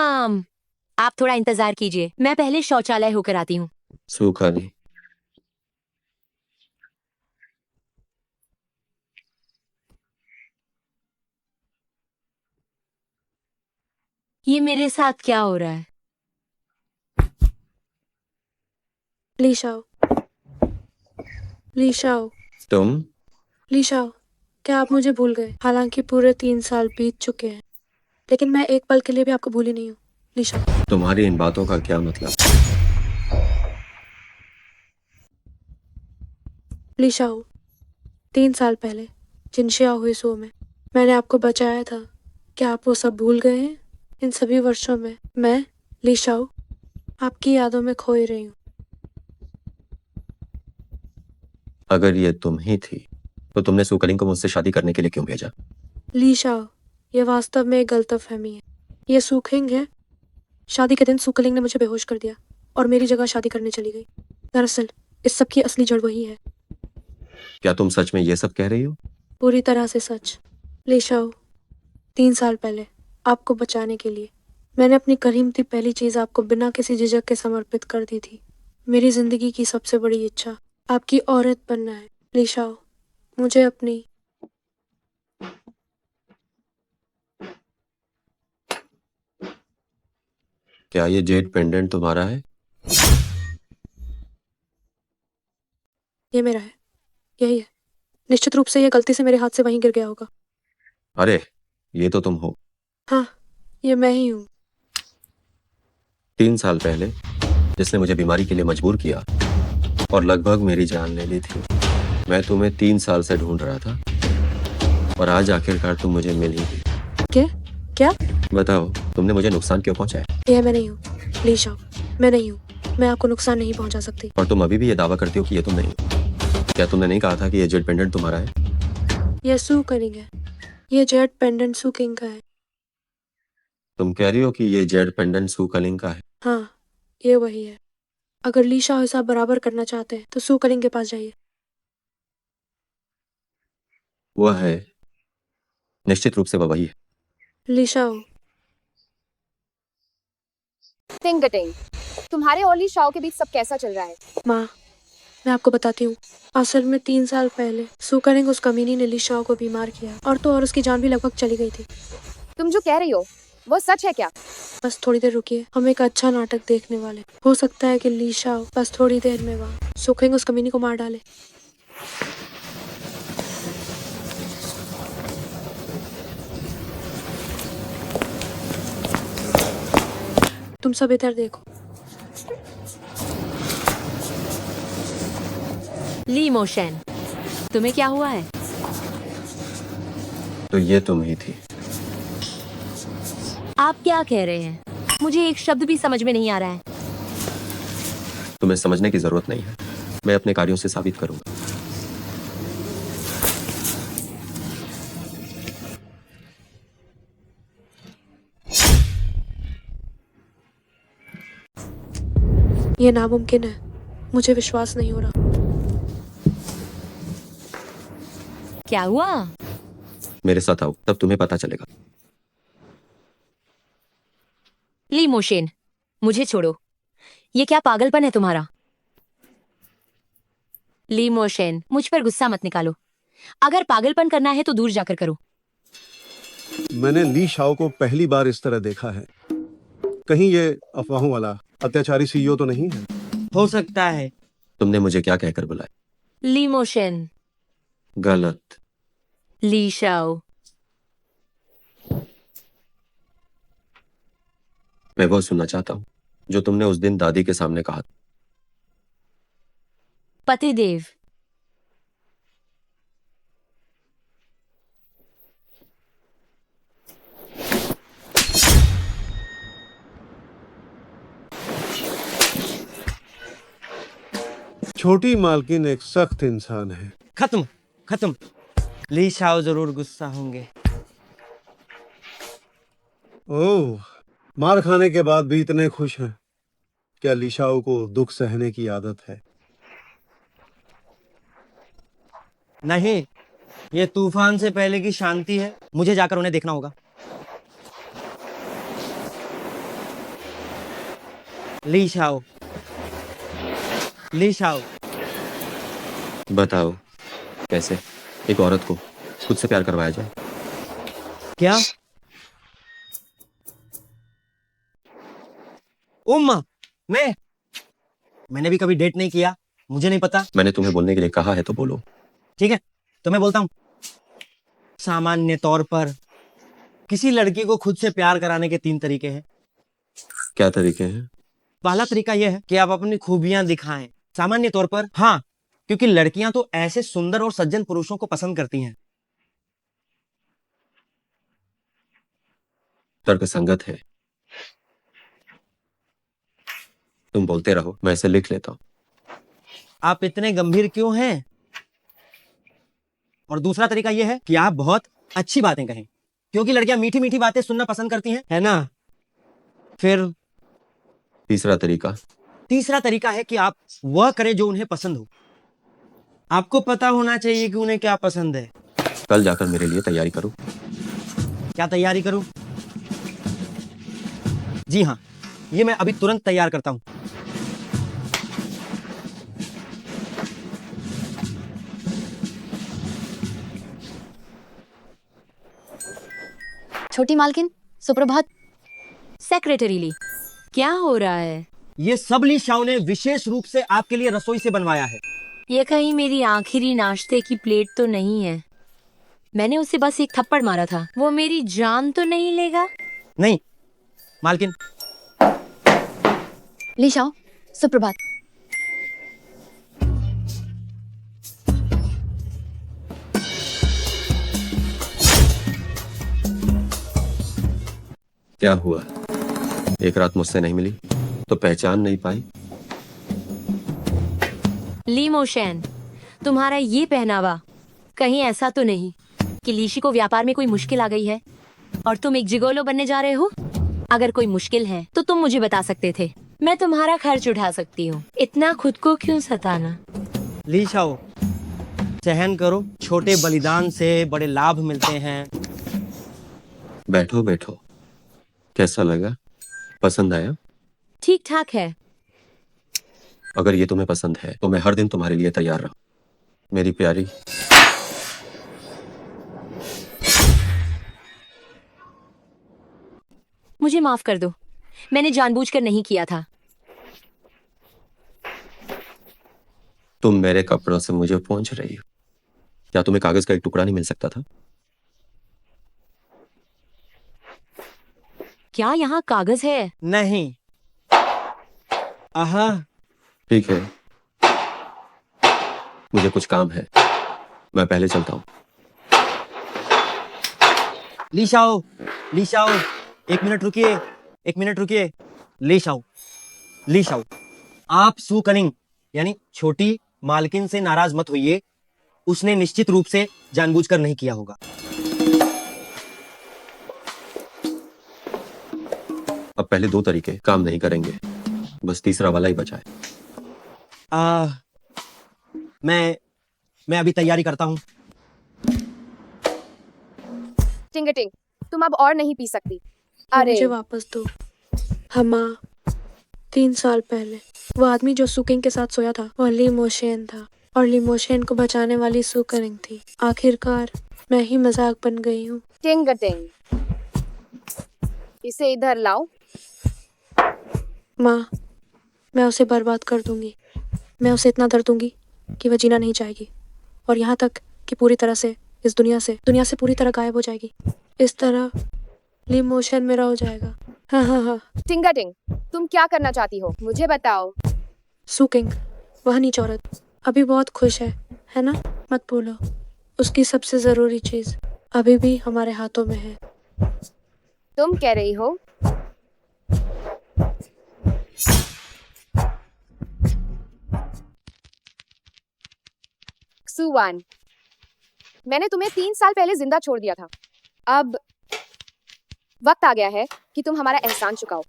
आप थोड़ा इंतजार कीजिए, मैं पहले शौचालय होकर आती हूँ। सूखा नहीं। ये मेरे साथ क्या हो रहा है? ली शाओ, ली शाओ, तुम ली शाओ, क्या आप मुझे भूल गए? हालांकि पूरे 3 साल बीत चुके हैं, लेकिन मैं एक पल के लिए भी आपको भूली नहीं हूँ। ली शाओ, तुम्हारी इन बातों का क्या मतलब? ली शाओ, 3 साल पहले जिनशिया हुई सो में मैंने आपको बचाया था। क्या आप वो सब भूल गए हैं? इन सभी वर्षों में मैं, ली शाओ, आपकी यादों में खोई रही हूँ। अगर ये तुम ही थी तो तुमने सुकलिंग को मुझसे शादी करने के लिए क्यों भेजा? ली शाओ, ये वास्तव में एक गलतफहमी है। ये सुखिंग है। शादी के दिन सुकलिंग ने मुझे बेहोश कर दिया और मेरी जगह शादी करने चली गई। दरअसल इस सब की असली जड़ वही है। क्या तुम सच में ये सब कह रही हो? पूरी तरह से सच। ली शाओ, 3 साल पहले आपको बचाने के लिए मैंने अपनी कीमती पहली चीज आपको बिना किसी झिझक के समर्पित कर दी थी। मेरी जिंदगी की सबसे बड़ी इच्छा आपकी औरत बनना है। ली शाओ, मुझे अपनी क्या ये जेड पेंडेंट तुम्हारा है? ये मेरा है, यही है। निश्चित रूप से ये गलती से मेरे हाथ से वहीं गिर गया होगा। अरे ये तो तुम हो। हाँ, ये मैं ही हूँ। 3 साल पहले जिसने मुझे बीमारी के लिए मजबूर किया और लगभग मेरी जान ले ली थी। मैं तुम्हें 3 साल से ढूंढ रहा था और आज आखिरकार तुम मुझे मिल ही गई। क्या? बताओ, तुमने मुझे नुकसान क्यों पहुंचाया? यह मैं नहीं हूँ ली शाओ, मैं नहीं हूँ। मैं आपको नुकसान नहीं पहुंचा सकती। और तुम अभी भी ये दावा करती हो कि ये तुम नहीं हो। क्या तुमने नहीं कहा था कि ये जेड पेंडेंट तुम्हारा है? यह सू करिंग है। ये जेड पेंडेंट सू किंग का है। तुम कह रही हो कि ये जेड पेंडेंट सू कलिंग का है? हाँ, ये वही है। अगर ली शाओ हिसाब बराबर करना चाहते हैं तो सू कलिंग के पास जाइए। वह है, निश्चित रूप से वह वही है। ली शाओ, टिंगटिंग, तुम्हारे और ली शाओ के बीच सब कैसा चल रहा है? माँ, मैं आपको बताती हूँ। असल में 3 साल पहले सुकरिंग उस कमीनी ने ली शाओ को बीमार किया और तो और उसकी जान भी लगभग चली गई थी। तुम जो कह रही हो वो सच है क्या? बस थोड़ी देर रुकिए, हम एक अच्छा नाटक देखने वाले। हो सकता है कि ली शाओ बस थोड़ी देर में वहाँ सुकरिंग उस कमीनी को मार डाले। तुम सब इधर देखो। ली मोशन, तुम्हें क्या हुआ है? तो ये तुम ही थी। आप क्या कह रहे हैं? मुझे एक शब्द भी समझ में नहीं आ रहा है। तुम्हें समझने की जरूरत नहीं है, मैं अपने कार्यों से साबित करूंगा। ये नामुमकिन है, मुझे विश्वास नहीं हो रहा। क्या हुआ? मेरे साथ आओ, तब तुम्हें पता चलेगा। ली मोशन, मुझे छोड़ो। ये क्या पागलपन है तुम्हारा? ली मोशन, मुझ पर गुस्सा मत निकालो। अगर पागलपन करना है तो दूर जाकर करो। मैंने ली शाओ को पहली बार इस तरह देखा है। कहीं ये अफवाहों वाला अत्याचारी सीईओ तो नहीं है? हो सकता है। तुमने मुझे क्या कहकर बुलाया? ली मोशन। गलत। ली शाओ। मैं वो सुनना चाहता हूँ जो तुमने उस दिन दादी के सामने कहा। पतिदेव। छोटी मालकिन एक सख्त इंसान है। खत्म खत्म। ली शाओ जरूर गुस्सा होंगे। ओह, मार खाने के बाद भी इतने खुश हैं। क्या ली शाओ को दुख सहने की आदत है? नहीं, ये तूफान से पहले की शांति है। मुझे जाकर उन्हें देखना होगा। ली शाओ, ली शाओ। बताओ, कैसे एक औरत को खुद से प्यार करवाया जाए? क्या? उम्मा, मैंने भी कभी डेट नहीं किया, मुझे नहीं पता। मैंने तुम्हें बोलने के लिए कहा है तो बोलो। ठीक है, तो मैं बोलता हूँ। सामान्य तौर पर किसी लड़की को खुद से प्यार कराने के 3 तरीके हैं। क्या तरीके हैं? पहला तरीका यह है कि आप अपनी खूबियां दिखाएं। सामान्य तौर पर, हाँ, क्योंकि लड़कियां तो ऐसे सुंदर और सज्जन पुरुषों को पसंद करती हैं। तर्क संगत है। तुम बोलते रहो, मैं इसे लिख लेता हूं। आप इतने गंभीर क्यों हैं? और दूसरा तरीका यह है कि आप बहुत अच्छी बातें कहें, क्योंकि लड़कियां मीठी मीठी बातें सुनना पसंद करती हैं, है ना? फिर तीसरा तरीका है कि आप वह करें जो उन्हें पसंद हो। आपको पता होना चाहिए कि उन्हें क्या पसंद है। कल जाकर मेरे लिए तैयारी करो। क्या तैयारी करूं? जी हाँ, ये मैं अभी तुरंत तैयार करता हूं। छोटी मालकिन, सुप्रभात। सेक्रेटरी ली, क्या हो रहा है? ये सब ली शाओ ने विशेष रूप से आपके लिए रसोई से बनवाया है। ये कहीं मेरी आखिरी नाश्ते की प्लेट तो नहीं है? मैंने उसे बस एक थप्पड़ मारा था। वो मेरी जान तो नहीं लेगा? नहीं मालकिन। ली शाओ, सुप्रभात। क्या हुआ? एक रात मुझसे नहीं मिली तो पहचान नहीं पाई? ली मोशन, तुम्हारा ये पहनावा कहीं ऐसा तो नहीं कि लीशी को व्यापार में कोई मुश्किल आ गई है और तुम एक जिगोलो बनने जा रहे हो? अगर कोई मुश्किल है तो तुम मुझे बता सकते थे, मैं तुम्हारा खर्च उठा सकती हूँ। इतना खुद को क्यों सताना? ली शाओ, सहन करो, छोटे बलिदान से बड़े लाभ मिलते हैं। बैठो बैठो। कैसा लगा? पसंद आया? ठीक ठाक है। अगर ये तुम्हें पसंद है तो मैं हर दिन तुम्हारे लिए तैयार रहूं, मेरी प्यारी। मुझे माफ कर दो, मैंने जानबूझकर नहीं किया था। तुम मेरे कपड़ों से मुझे पोंछ रही हो। क्या तुम्हें कागज का एक टुकड़ा नहीं मिल सकता था? क्या यहाँ कागज है? नहीं। आहा। ठीक है, मुझे कुछ काम है, मैं पहले चलता हूँ। लीशाओ, लीशाओ, एक मिनट रुकिए, एक मिनट रुकिए। लीशाओ, लीशाओ, आप सू कनिंग यानी छोटी मालकिन से नाराज मत होइए। उसने निश्चित रूप से जानबूझकर नहीं किया होगा। अब पहले दो तरीके काम नहीं करेंगे, बस तीसरा वाला ही बचा है। मैं अभी तैयारी करता हूँ। टिंगटिंग, तुम अब और नहीं पी सकती। अरे मुझे वापस दो। हमा 3 साल पहले वो आदमी जो सुकिंग के साथ सोया था वो ली मोशेन था और ली मोशेन को बचाने वाली सू कनिंग थी। आखिरकार मैं ही मजाक बन गई हूँ। टिंगटिंग, इसे इधर लाओ। माँ, मैं उसे बर्बाद कर दूंगी। मैं उसे इतना दर्द दूंगी कि वह जीना नहीं चाहेगी और यहाँ तक कि पूरी तरह से इस दुनिया से पूरी तरह गायब हो जाएगी। इस तरह ली मोशन मेरा हो जाएगा। हाँ हाँ हाँ। टिंगटिंग, तुम क्या करना चाहती हो? मुझे बताओ। सुकिंग, वह नीच औरत अभी बहुत खुश है ना? मत बोलो। उसकी सबसे जरूरी चीज अभी भी हमारे हाथों में है। तुम कह रही हो? सुवान, मैंने तुम्हें 3 साल पहले जिंदा छोड़ दिया था। अब वक्त आ गया है कि तुम हमारा एहसान चुकाओ।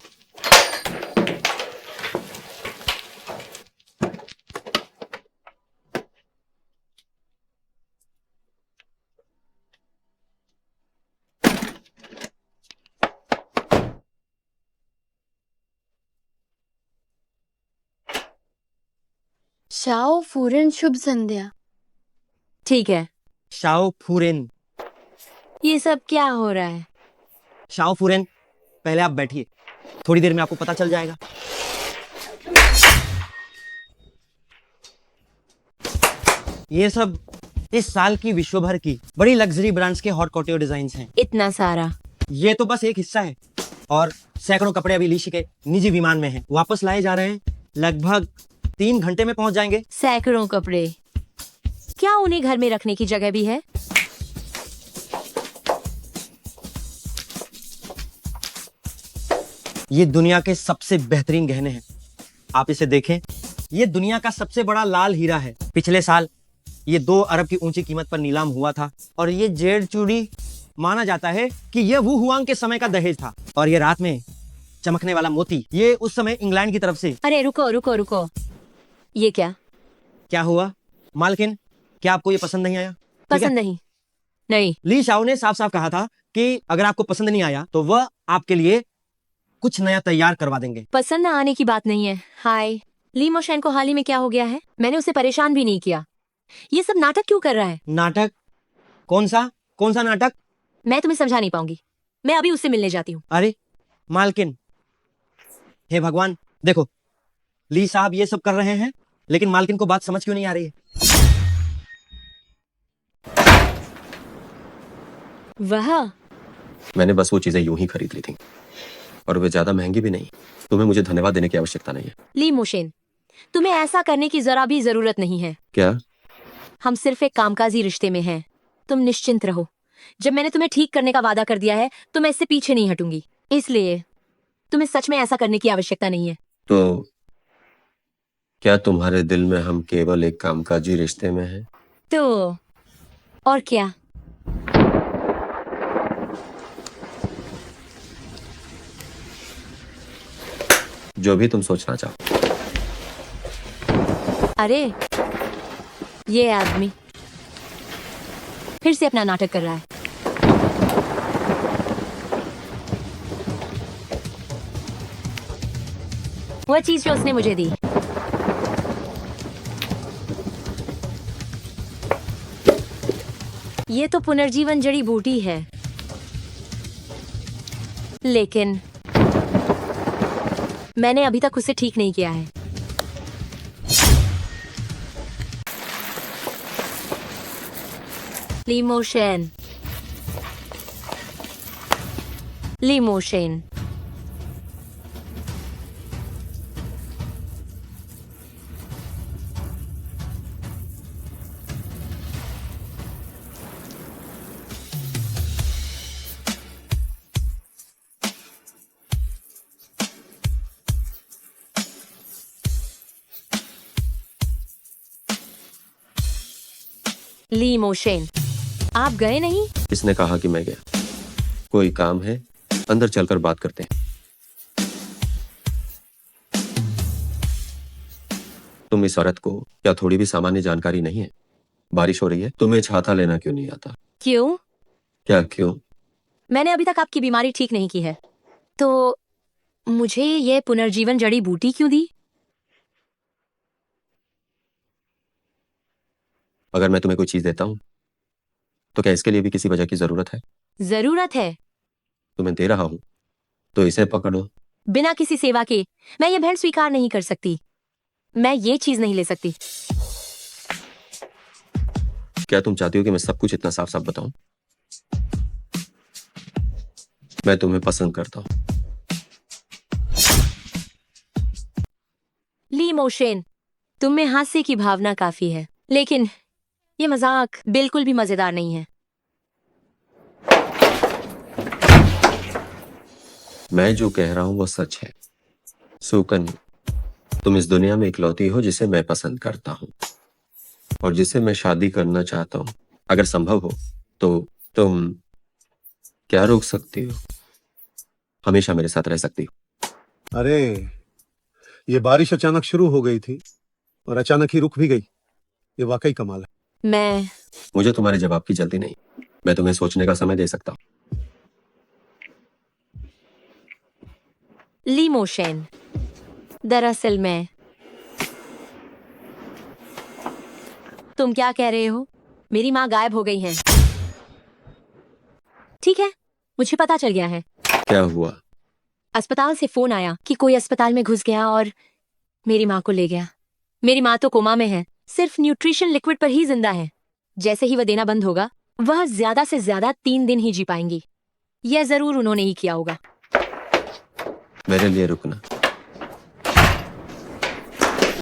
शाओ फूरन, शुभ संध्या। ठीक है। शाओ फूरेन। ये सब क्या हो रहा है? शाओ फूरेन, पहले आप बैठिए, थोड़ी देर में आपको पता चल जाएगा। ये सब इस साल की विश्व भर की बड़ी लग्जरी ब्रांड्स के हॉट कॉटेओ डिजाइन्स हैं। इतना सारा? ये तो बस एक हिस्सा है और सैकड़ों कपड़े अभी लीशी के निजी विमान में हैं। वापस लाए जा रहे हैं। लगभग 3 घंटे में पहुंच जाएंगे। सैकड़ों कपड़े? क्या उन्हें घर में रखने की जगह भी है? ये दुनिया के सबसे बेहतरीन गहने हैं, आप इसे देखें। ये दुनिया का सबसे बड़ा लाल हीरा है। पिछले साल ये 2 अरब की ऊंची कीमत पर नीलाम हुआ था और ये जेड चूड़ी माना जाता है कि ये वू हुआंग के समय का दहेज था। और ये रात में चमकने वाला मोती, ये उस समय इंग्लैंड की तरफ से। अरे रुको रुको रुको, ये क्या हुआ मालकिन? क्या आपको ये पसंद नहीं आया? पसंद नहीं। ली शाओ ने साफ साफ कहा था कि अगर आपको पसंद नहीं आया तो वह आपके लिए कुछ नया तैयार करवा देंगे। पसंद न आने की बात नहीं है। हाय, ली मोशन को हाल ही में क्या हो गया है? मैंने उसे परेशान भी नहीं किया। ये सब नाटक क्यों कर रहा है? नाटक? कौन सा नाटक? मैं तुम्हें समझा नहीं पाऊंगी। मैं अभी उससे मिलने जाती हूँ। अरे मालकिन, हे भगवान, देखो ली साहब ये सब कर रहे हैं लेकिन मालकिन को बात समझ क्यों नहीं आ रही है? वाह, मैंने बस वो चीजें यूं ही खरीद ली थी और वे ज्यादा महंगी भी नहीं। तुम्हें मुझे धन्यवाद देने की आवश्यकता नहीं है। ली मोशन, तुम्हें ऐसा करने की जरा भी जरूरत नहीं है। क्या? हम सिर्फ एक कामकाजी रिश्ते में हैं। तुम निश्चिंत रहो। जब मैंने तुम्हें ठीक करने का वादा कर दिया है तो मैं इससे पीछे नहीं हटूंगी। इसलिए तुम्हें सच में ऐसा करने की आवश्यकता नहीं है। तो क्या तुम्हारे दिल में हम केवल एक कामकाजी रिश्ते में हैं? तो और क्या? जो भी तुम सोचना चाहो। अरे ये आदमी फिर से अपना नाटक कर रहा है। वह चीज जो उसने मुझे दी, ये तो पुनर्जीवन जड़ी बूटी है, लेकिन मैंने अभी तक उसे ठीक नहीं किया है। लीमोशेन, लीमोशेन। लीमोशेन, आप गए नहीं? इसने कहा कि मैं गया। कोई काम है, अंदर चलकर बात करते हैं। तुम इस औरत को क्या थोड़ी भी सामान्य जानकारी नहीं है? बारिश हो रही है, तुम्हें छाता लेना क्यों नहीं आता? क्यों? क्या क्यों? मैंने अभी तक आपकी बीमारी ठीक नहीं की है, तो मुझे ये पुनर्जीवन जड़ी बूटी क्यों दी? अगर मैं तुम्हें कोई चीज देता हूं, तो क्या इसके लिए भी किसी वजह की जरूरत है? जरूरत है। तुम्हें दे रहा हूं, तो इसे पकड़ो। बिना किसी सेवा के मैं ये भेंट स्वीकार नहीं कर सकती। मैं ये चीज नहीं ले सकती। क्या तुम चाहती हो कि मैं सब कुछ इतना साफ साफ बताऊं? मैं तुम्हें पसंद करता हूं। लीमोशेन, तुम में हास्य की भावना काफी है, लेकिन ये मजाक बिल्कुल भी मजेदार नहीं है। मैं जो कह रहा हूं वो सच है। सुकन, तुम इस दुनिया में इकलौती हो जिसे मैं पसंद करता हूं और जिसे मैं शादी करना चाहता हूं। अगर संभव हो तो तुम क्या रोक सकती हो? हमेशा मेरे साथ रह सकती हो। अरे, ये बारिश अचानक शुरू हो गई थी और अचानक ही रुक भी गई। ये वाकई कमाल है। मुझे तुम्हारे जवाब की जल्दी नहीं। मैं तुम्हें सोचने का समय दे सकता हूं। लीमोशेन, दरअसल मैं... तुम क्या कह रहे हो? मेरी माँ गायब हो गई है। ठीक है, मुझे पता चल गया है। क्या हुआ? अस्पताल से फोन आया कि कोई अस्पताल में घुस गया और मेरी माँ को ले गया। मेरी माँ तो कोमा में है, सिर्फ न्यूट्रिशन लिक्विड पर ही जिंदा है। जैसे ही वह देना बंद होगा, वह ज्यादा से ज्यादा 3 दिन ही जी पाएंगी। यह जरूर उन्होंने ही किया होगा। मेरे लिए रुकना।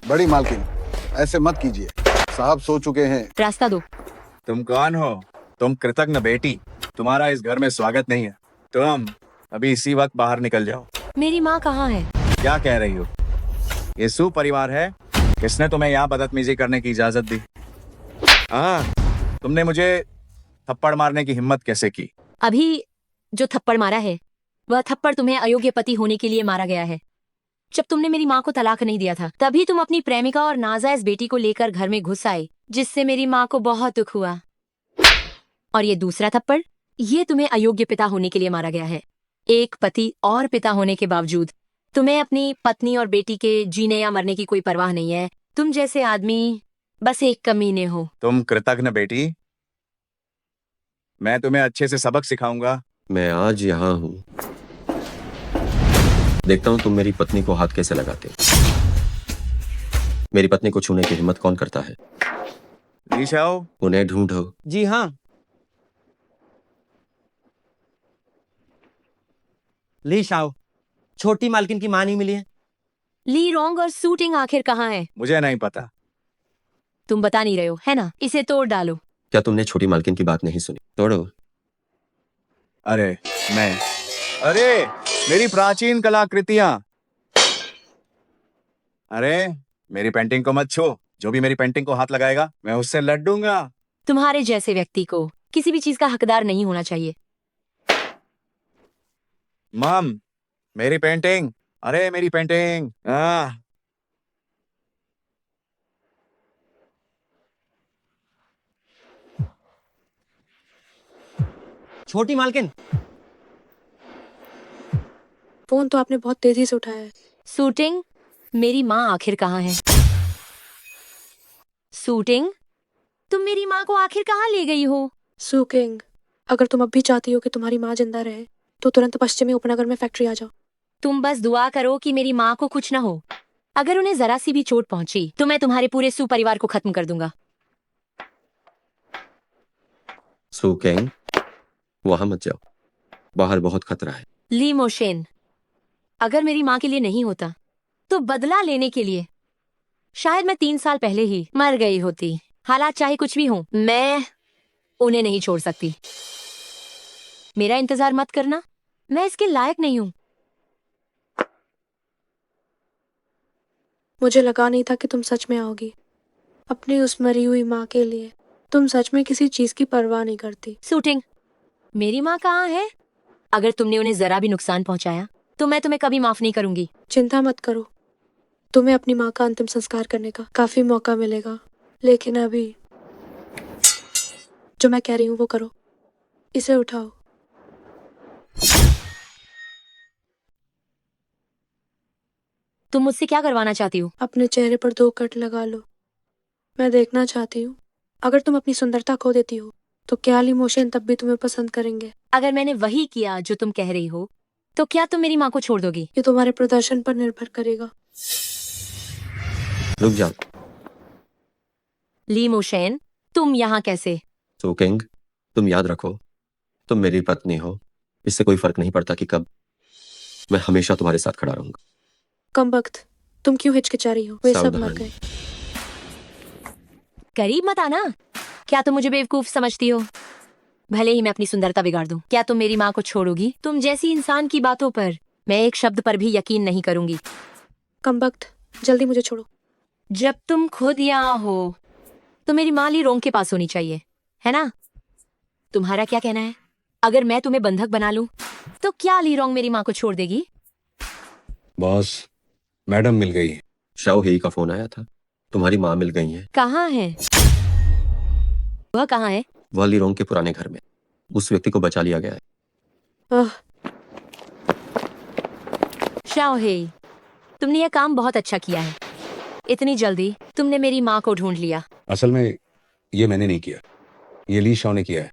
बड़ी मालकिन, ऐसे मत कीजिए, साहब सो चुके हैं। रास्ता दो। तुम कौन हो? तुम कृतज्ञ बेटी, तुम्हारा इस घर में स्वागत नहीं है। तुम अभी इसी वक्त बाहर निकल जाओ। मेरी माँ कहाँ है? क्या कह रही हो? ये सुपरिवार है। किसने तुम्हें यहाँ बदतमीजी करने की इजाजत दी? हाँ, तुमने मुझे थप्पड़ मारने की हिम्मत कैसे की? अभी जो थप्पड़ मारा है, वह थप्पड़ तुम्हें अयोग्य पति होने के लिए मारा गया है। जब तुमने मेरी माँ को तलाक नहीं दिया था, तभी तुम अपनी प्रेमिका और नाजायज बेटी को लेकर घर में घुस आए, जिससे मेरी माँ को बहुत दुख हुआ। और ये दूसरा थप्पड़, ये तुम्हें अयोग्य पिता होने के लिए मारा गया है। एक पति और पिता होने के बावजूद तुम्हें अपनी पत्नी और बेटी के जीने या मरने की कोई परवाह नहीं है। तुम जैसे आदमी बस एक कमीने हो। तुम कृतज्ञ बेटी, मैं तुम्हें अच्छे से सबक सिखाऊंगा। मैं आज यहाँ हूँ, देखता हूँ तुम मेरी पत्नी को हाथ कैसे लगाते हो। मेरी पत्नी को छूने की हिम्मत कौन करता है? लीशाओ, उन्हें ढूंढो। जी हाँ। ली शाओ, छोटी मालकिन की मां नहीं मिली है। ली रोंग और शूटिंग आखिर कहाँ है? मुझे नहीं पता। तुम बता नहीं रहे हो, है ना? इसे तोड़ डालो। क्या तुमने छोटी मालकिन की बात नहीं सुनी? तोड़ो। अरे मेरी प्राचीन कलाकृतियां। अरे मेरी पेंटिंग को मत छू। जो भी मेरी पेंटिंग को हाथ लगाएगा, मैं उससे लड़ दूंगा। तुम्हारे जैसे व्यक्ति को किसी भी चीज का हकदार नहीं होना चाहिए। मम, मेरी पेंटिंग। अरे मेरी पेंटिंग। छोटी मालकिन, फोन तो आपने बहुत तेजी से उठाया है। शूटिंग, मेरी माँ आखिर कहाँ है? शूटिंग, तुम मेरी माँ को आखिर कहाँ ले गई हो? सू किंग, अगर तुम अब भी चाहती हो कि तुम्हारी माँ जिंदा रहे तो तुरंत पश्चिमी उपनगर में फैक्ट्री आ जाओ। तुम बस दुआ करो कि मेरी माँ को कुछ ना हो। अगर उन्हें जरा सी भी चोट पहुंची तो मैं तुम्हारे पूरे सू परिवार को खत्म कर दूंगा। सू कैंग, वहां मत जाओ, बाहर बहुत खतरा है। ली मोशेन, अगर मेरी माँ के लिए नहीं होता तो बदला लेने के लिए शायद मैं 3 साल पहले ही मर गई होती। हालात चाहे कुछ भी हो, मैं उन्हें नहीं छोड़ सकती। मेरा इंतजार मत करना, मैं इसके लायक नहीं हूँ। मुझे लगा नहीं था कि तुम सच में आओगी। अपनी उस मरी हुई माँ के लिए तुम सच में किसी चीज की परवाह नहीं करती। शूटिंग, मेरी माँ कहाँ है? अगर तुमने उन्हें जरा भी नुकसान पहुंचाया तो मैं तुम्हें कभी माफ नहीं करूंगी। चिंता मत करो, तुम्हें अपनी माँ का अंतिम संस्कार करने का काफी मौका मिलेगा। लेकिन अभी जो मैं कह रही हूँ वो करो। इसे उठाओ। तुम मुझसे क्या करवाना चाहती हो? अपने चेहरे पर 2 कट लगा लो। मैं देखना चाहती हूँ अगर तुम अपनी सुंदरता खो देती हो तो क्या ली मोशन तब भी तुम्हें पसंद करेंगे। अगर मैंने वही किया जो तुम कह रही हो तो क्या तुम मेरी माँ को छोड़ दोगी? ये तुम्हारे प्रदर्शन पर निर्भर करेगा। रुक जाओ। ली मोशेन, तुम यहाँ कैसे? सू किंग, तुम याद रखो, तुम मेरी पत्नी हो। इससे कोई फर्क नहीं पड़ता कि कब, मैं हमेशा तुम्हारे साथ खड़ा रहूंगा। कम वक्त, तुम क्यों हिचकिचा रही हो? वे सब मर सावधान। गए। करीब मत आना। क्या तुम मुझे बेवकूफ समझती हो? भले ही मैं अपनी सुंदरता बिगाड़ दूं, क्या तुम मेरी माँ को छोड़ोगी? तुम जैसी इंसान की बातों पर मैं एक शब्द पर भी यकीन नहीं करूंगी। कम वक्त, जल्दी मुझे छोड़ो। जब तुम खुद यहाँ हो तो मेरी माँ ली रोंग के पास होनी चाहिए, है ना? तुम्हारा क्या कहना है? अगर मैं तुम्हें बंधक बना लूं तो क्या ली रोंग मेरी माँ को छोड़ देगी? बॉस, मैडम मिल गई है। शाओ हेई का फोन आया था, तुम्हारी माँ मिल गई है। कहाँ है वह? कहाँ है? वह लीरोंग के पुराने घर में। उस व्यक्ति को बचा लिया गया है। आह, शाओ हेई, तुमने यह काम बहुत अच्छा किया है। इतनी जल्दी तुमने मेरी माँ को ढूंढ लिया। असल में ये मैंने नहीं किया, ये ली शाओ ने किया है।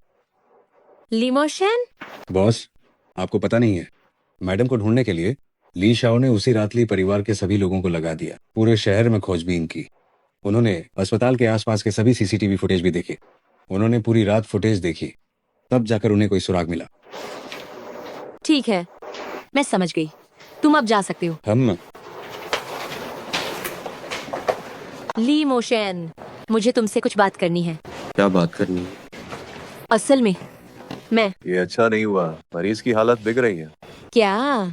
ली मोशन? बॉस, आपको पता नहीं है, मैडम को ढूंढने के लिए ली शाओ ने उसी रात ली परिवार के सभी लोगों को लगा दिया। पूरे शहर में खोजबीन की। उन्होंने अस्पताल के आसपास के सभी सीसीटीवी फुटेज भी देखे। उन्होंने पूरी रात फुटेज देखी, तब जाकर उन्हें कोई सुराग मिला। ठीक है, मैं समझ गई। तुम अब जा सकते हो। हम ली मोशन, मुझे तुमसे कुछ बात करनी है। क्या बात करनी है? असल में मैं ये अच्छा नहीं हुआ, मरीज की हालत बिगड़ रही है। क्या?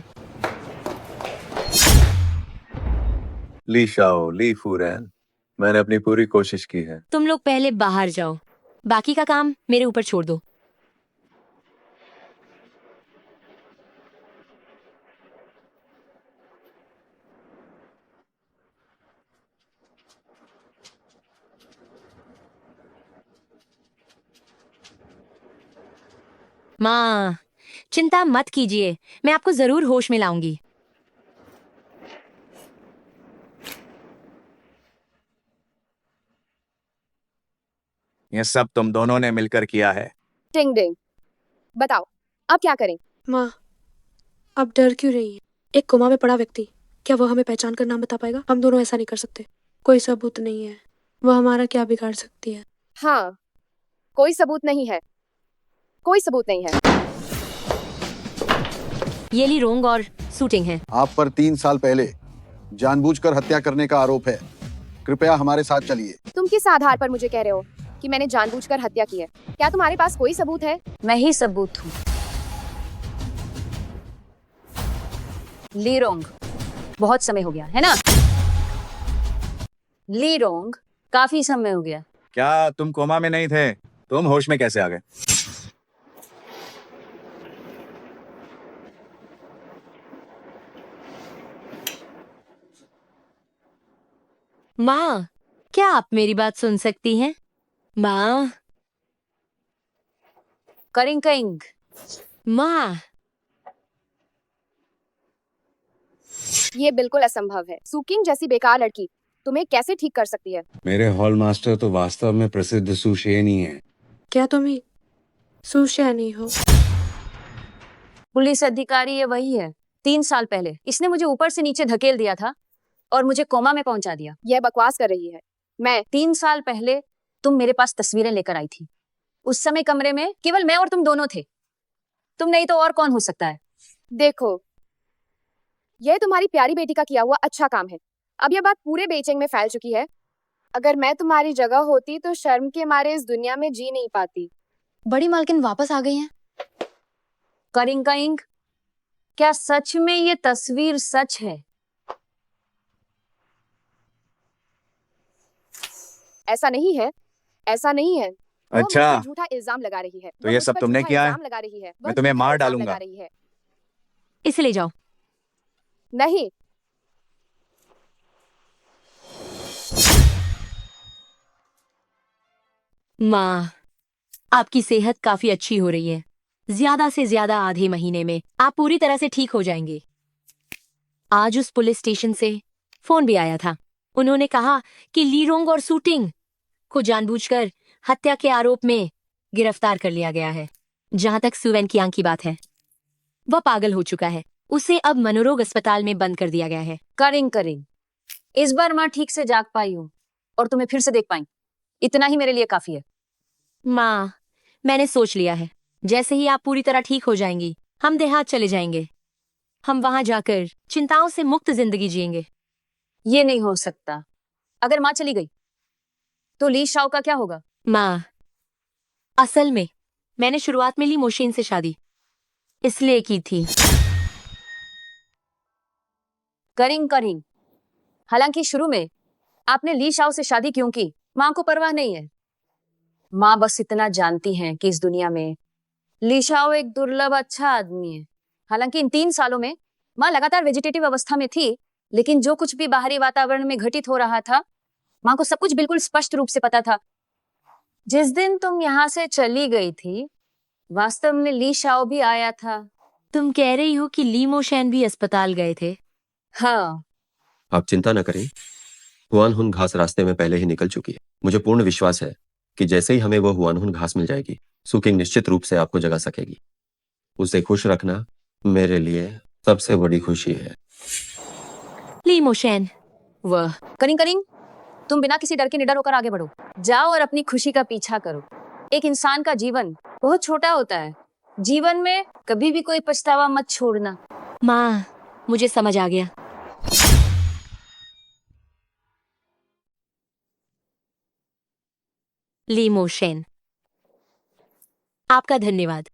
ली शाओ, ली फूरैन, मैंने अपनी पूरी कोशिश की है। तुम लोग पहले बाहर जाओ, बाकी का काम मेरे ऊपर छोड़ दो। माँ, चिंता मत कीजिए, मैं आपको जरूर होश में लाऊंगी। ये सब तुम दोनों ने मिलकर किया है। टिंग डिंग, बताओ अब क्या करें? माँ, अब डर क्यों रही है? एक कोमा में पड़ा व्यक्ति, क्या वो हमें पहचान कर नाम बता पाएगा? हम दोनों ऐसा नहीं कर सकते। कोई सबूत नहीं है, वो हमारा क्या बिगाड़ सकती है? हाँ, कोई सबूत नहीं है, कोई सबूत नहीं है। ये ली रोंग और शूटिंग है। आप पर 3 साल पहले जानबूझकर हत्या करने का आरोप है। कृपया हमारे साथ चलिए। तुम किस आधार पर मुझे कह रहे हो कि मैंने जानबूझकर हत्या की है? क्या तुम्हारे पास कोई सबूत है? मैं ही सबूत हूँ। लीरोंग, बहुत समय हो गया है ना? लीरोंग, काफी समय हो गया। क्या तुम कोमा में नहीं थे? तुम होश में कैसे आ गए? माँ, क्या आप मेरी बात सुन सकती हैं? माँ, करिंग करिंग। माँ, ये बिल्कुल असंभव है। सुकिंग जैसी बेकार लड़की तुम्हें कैसे ठीक कर सकती है? मेरे हॉल मास्टर तो वास्तव में प्रसिद्ध सुशेन ही है। क्या तुम ही सुशैनी हो। पुलिस अधिकारी ये वही है 3 साल पहले इसने मुझे ऊपर से नीचे धकेल दिया था और मुझे कोमा में पहुंचा दिया। यह बकवास कर रही है। मैं 3 साल पहले तुम मेरे पास तस्वीरें लेकर आई थी। उस समय कमरे में केवल मैं और तुम दोनों थे। तुम नहीं तो और कौन हो सकता है? देखो, यह तुम्हारी प्यारी बेटी का किया हुआ अच्छा काम है। अब यह बात पूरे बेइजिंग में फैल चुकी है। अगर मैं तुम्हारी जगह होती तो शर्म के मारे इस दुनिया में जी नहीं पाती। बड़ी मालकिन वापस आ गई हैं। करिंग करिंग, क्या सच में ये तस्वीर सच है? ऐसा नहीं है, ऐसा नहीं है। वो मुझ अच्छा। पर झूठा इल्जाम लगा रही है। तो वो ये मुझ सब पर तुमने झूठा किया है? इल्जाम लगा रही है। वो मैं तुम्हें झूठा मार इल्जाम डालूंगा। लगा रही है। इसे ले जाओ। नहीं, माँ, आपकी सेहत काफी अच्छी हो रही है। ज्यादा से ज्यादा आधे महीने में आप पूरी तरह से ठीक हो जाएंगे। आज उस पुलिस स्टेशन से फोन भी आया था। उन्होंने कहा कि लीरोंग और सूटिंग को जानबूझकर हत्या के आरोप में गिरफ्तार कर लिया गया है। जहां तक सुवेन कियांग की बात है, वह पागल हो चुका है। उसे अब मनोरोग अस्पताल में बंद कर दिया गया है। करिंग करिंग, इस बार माँ ठीक से जाग पाई हूँ और तुम्हें फिर से देख पाई। इतना ही मेरे लिए काफी है। माँ, मैंने सोच लिया है, जैसे ही आप पूरी तरह ठीक हो जाएंगी हम देहात चले जाएंगे। हम वहां जाकर चिंताओं से मुक्त जिंदगी जिएंगे। ये नहीं हो सकता। अगर माँ चली गई तो ली शाओ का क्या होगा? माँ, असल में मैंने शुरुआत में ली मोशिन से शादी इसलिए की थी। करिंग करिंग, हालांकि शुरू में आपने ली शाओ से शादी क्यों की, माँ को परवाह नहीं है। माँ बस इतना जानती हैं कि इस दुनिया में ली शाओ एक दुर्लभ अच्छा आदमी है। हालांकि इन 3 सालों में माँ लगातार वेजिटेटिव अवस्था में थी, लेकिन जो कुछ भी बाहरी वातावरण में घटित हो रहा था, माँ को सब कुछ बिल्कुल स्पष्ट रूप से पता था। जिस दिन तुम यहाँ से चली गई थी, वास्तव में ली शाओ भी आया था। तुम कह रही हो कि ली मोशैन भी अस्पताल गए थे? हाँ। आप चिंता न करें, हुआनहुन घास रास्ते में पहले ही निकल चुकी है। मुझे पूर्ण विश्वास है कि जैसे ही हमें वो हुआनहुन घास मिल जाएगी, सुकिंग निश्चित रूप से आपको जगा सकेगी। उसे खुश रखना मेरे लिए सबसे बड़ी खुशी है। ली मोशैन, वह करिंग करिंग, तुम बिना किसी डर के निडर होकर आगे बढ़ो। जाओ और अपनी खुशी का पीछा करो। एक इंसान का जीवन बहुत छोटा होता है। जीवन में कभी भी कोई पछतावा मत छोड़ना। माँ, मुझे समझ आ गया। ली मोशेन, आपका धन्यवाद।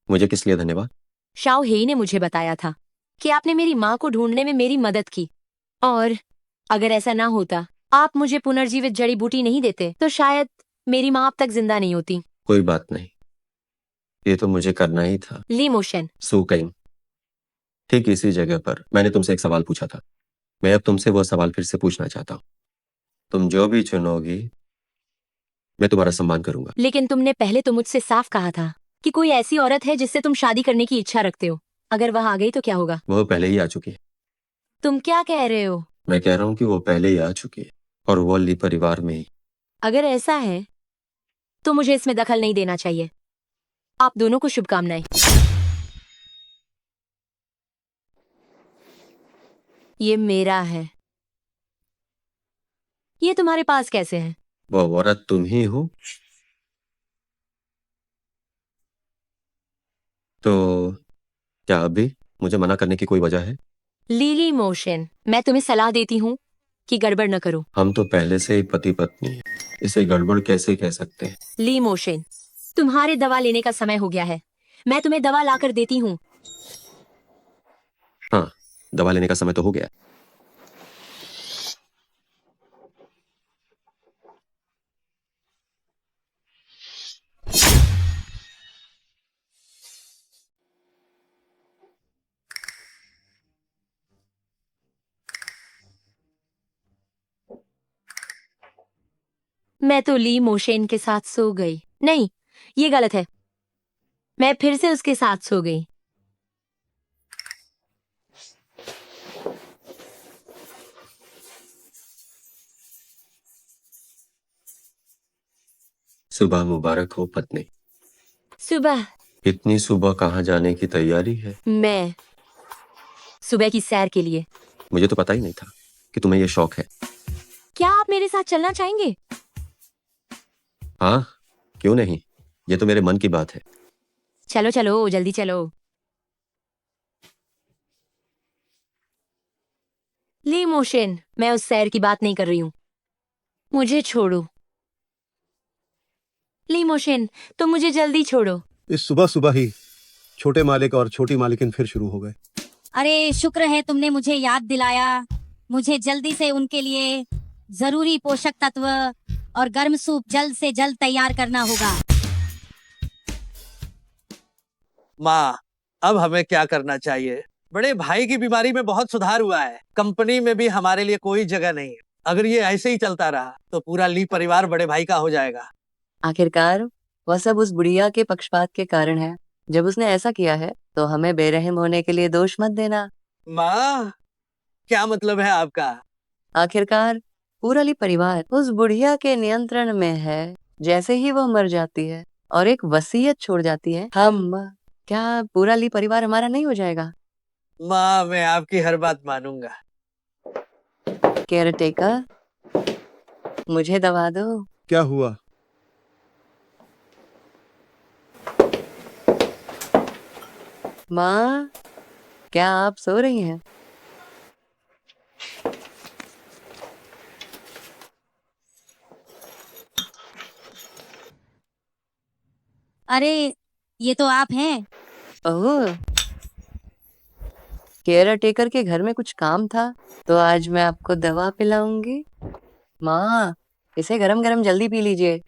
मुझे किस लिए धन्यवाद? शाओ हेई ने मुझे बताया था कि आपने मेरी माँ को ढूंढने में मेरी मदद की, और अगर ऐसा ना होता, आप मुझे पुनर्जीवित जड़ी बूटी नहीं देते, तो शायद मेरी माँ अब तक जिंदा नहीं होती। कोई बात नहीं, ये तो मुझे करना ही था। ली मोशेन, सुकिंग, ठीक इसी जगह पर मैंने तुमसे एक सवाल पूछा था। मैं अब तुमसे वो सवाल फिर से पूछना चाहता हूँ। तुम जो भी चुनोगी, मैं तुम्हारा सम्मान करूंगा। लेकिन तुमने पहले तो मुझसे साफ कहा था कि कोई ऐसी औरत है जिससे तुम शादी करने की इच्छा रखते हो। अगर वह आ गई तो क्या होगा? वो पहले ही आ चुकी है। तुम क्या कह रहे हो? मैं कह रहा हूँ कि वो पहले ही आ चुकी है, और वो ली परिवार में ही। अगर ऐसा है तो मुझे इसमें दखल नहीं देना चाहिए। आप दोनों को शुभकामनाएं। ये मेरा है। ये तुम्हारे पास कैसे है? वो औरत तुम ही हो? तो क्या अभी मुझे मना करने की कोई वजह है? लीली मोशन, मैं तुम्हें सलाह देती हूँ कि गड़बड़ न करो। हम तो पहले से ही पति पत्नी हैं, इसे गड़बड़ कैसे कह सकते हैं? ली मोशन, तुम्हारे दवा लेने का समय हो गया है। मैं तुम्हें दवा लाकर देती हूँ। हाँ, दवा लेने का समय तो हो गया। मैं तो ली मोशेन के साथ सो गई। नहीं, ये गलत है। मैं फिर से उसके साथ सो गई। सुबह मुबारक हो पत्नी। सुबह इतनी सुबह कहाँ जाने की तैयारी है? मैं सुबह की सैर के लिए। मुझे तो पता ही नहीं था कि तुम्हें ये शौक है। क्या आप मेरे साथ चलना चाहेंगे? हाँ, क्यों नहीं? ये तो मेरे मन की बात है। चलो चलो जल्दी चलो। ली मोशन, मैं उस सैर की बात नहीं कर रही हूँ। मुझे छोड़ो। ली मोशन, तुम मुझे जल्दी छोड़ो। इस सुबह सुबह ही छोटे मालिक और छोटी मालिकिन फिर शुरू हो गए। अरे शुक्र है तुमने मुझे याद दिलाया। मुझे जल्दी से उनके लिए जरूरी पोषक तत्व और गर्म सूप जल्द से जल्द तैयार करना होगा। माँ, अब हमें क्या करना चाहिए? बड़े भाई की बीमारी में बहुत सुधार हुआ है। कंपनी में भी हमारे लिए कोई जगह नहीं है। अगर ये ऐसे ही चलता रहा तो पूरा ली परिवार बड़े भाई का हो जाएगा। आखिरकार वह सब उस बुढ़िया के पक्षपात के कारण है। जब उसने ऐसा किया है तो हमें बेरहम होने के लिए दोष मत देना। माँ, क्या मतलब है आपका? आखिरकार पूरा ली परिवार उस बुढ़िया के नियंत्रण में है। जैसे ही वह मर जाती है और एक वसीयत छोड़ जाती है, क्या पूरा ली परिवार हमारा नहीं हो जाएगा? माँ, मैं आपकी हर बात मानूंगा। केयर टेकर, मुझे दवा दो। क्या हुआ? माँ, क्या आप सो रही हैं? अरे ये तो आप हैं। ओह, केयर टेकर के घर में कुछ काम था तो आज मैं आपको दवा पिलाऊंगी। माँ, इसे गरम गरम जल्दी पी लीजिए।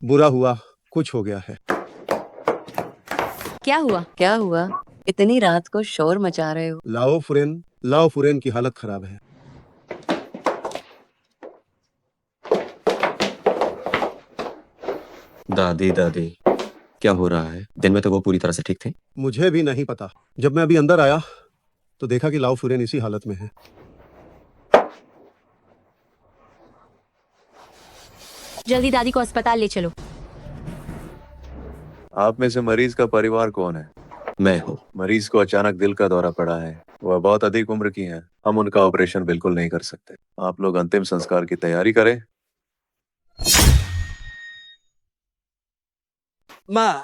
बुरा हुआ, कुछ हो गया है। क्या हुआ? क्या हुआ? इतनी रात को शोर मचा रहे हो? लाओ फुरेन की हालत खराब है। दादी दादी, क्या हो रहा है? दिन में तो वो पूरी तरह से ठीक थे। मुझे भी नहीं पता। जब मैं अभी अंदर आया तो देखा कि लाओ फुरेन इसी हालत में है। जल्दी दादी को अस्पताल ले चलो। आप में से मरीज का परिवार कौन है? मैं हूँ। मरीज को अचानक दिल का दौरा पड़ा है। वह बहुत अधिक उम्र की हैं। हम उनका ऑपरेशन बिल्कुल नहीं कर सकते। आप लोग अंतिम संस्कार की तैयारी करें। माँ,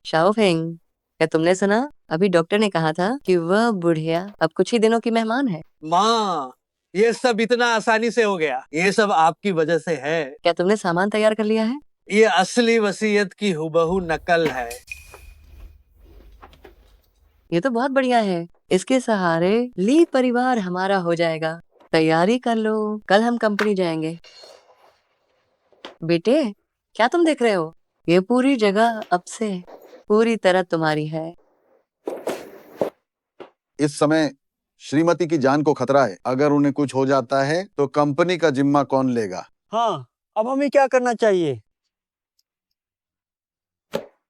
शाओफेंग, क्या तुमने सुना? अभी डॉक्टर ने कहा था कि वह बुढ़िया अब कुछ ही दिनों की मेहमान है। माँ, ये सब इतना आसानी से हो गया। ये सब आपकी वजह से है। क्या तुमने सामान तैयार कर लिया है? ये असली वसीयत की हुबहू नकल है। ये तो बहुत बढ़िया है। इसके सहारे ली परिवार हमारा हो जाएगा। तैयारी कर लो, कल हम कंपनी जाएंगे। बेटे, क्या तुम देख रहे हो? ये पूरी जगह अब से पूरी तरह तुम्हारी है। इस समय श्रीमती की जान को खतरा है। अगर उन्हें कुछ हो जाता है तो कंपनी का जिम्मा कौन लेगा? हाँ, अब हमें क्या करना चाहिए?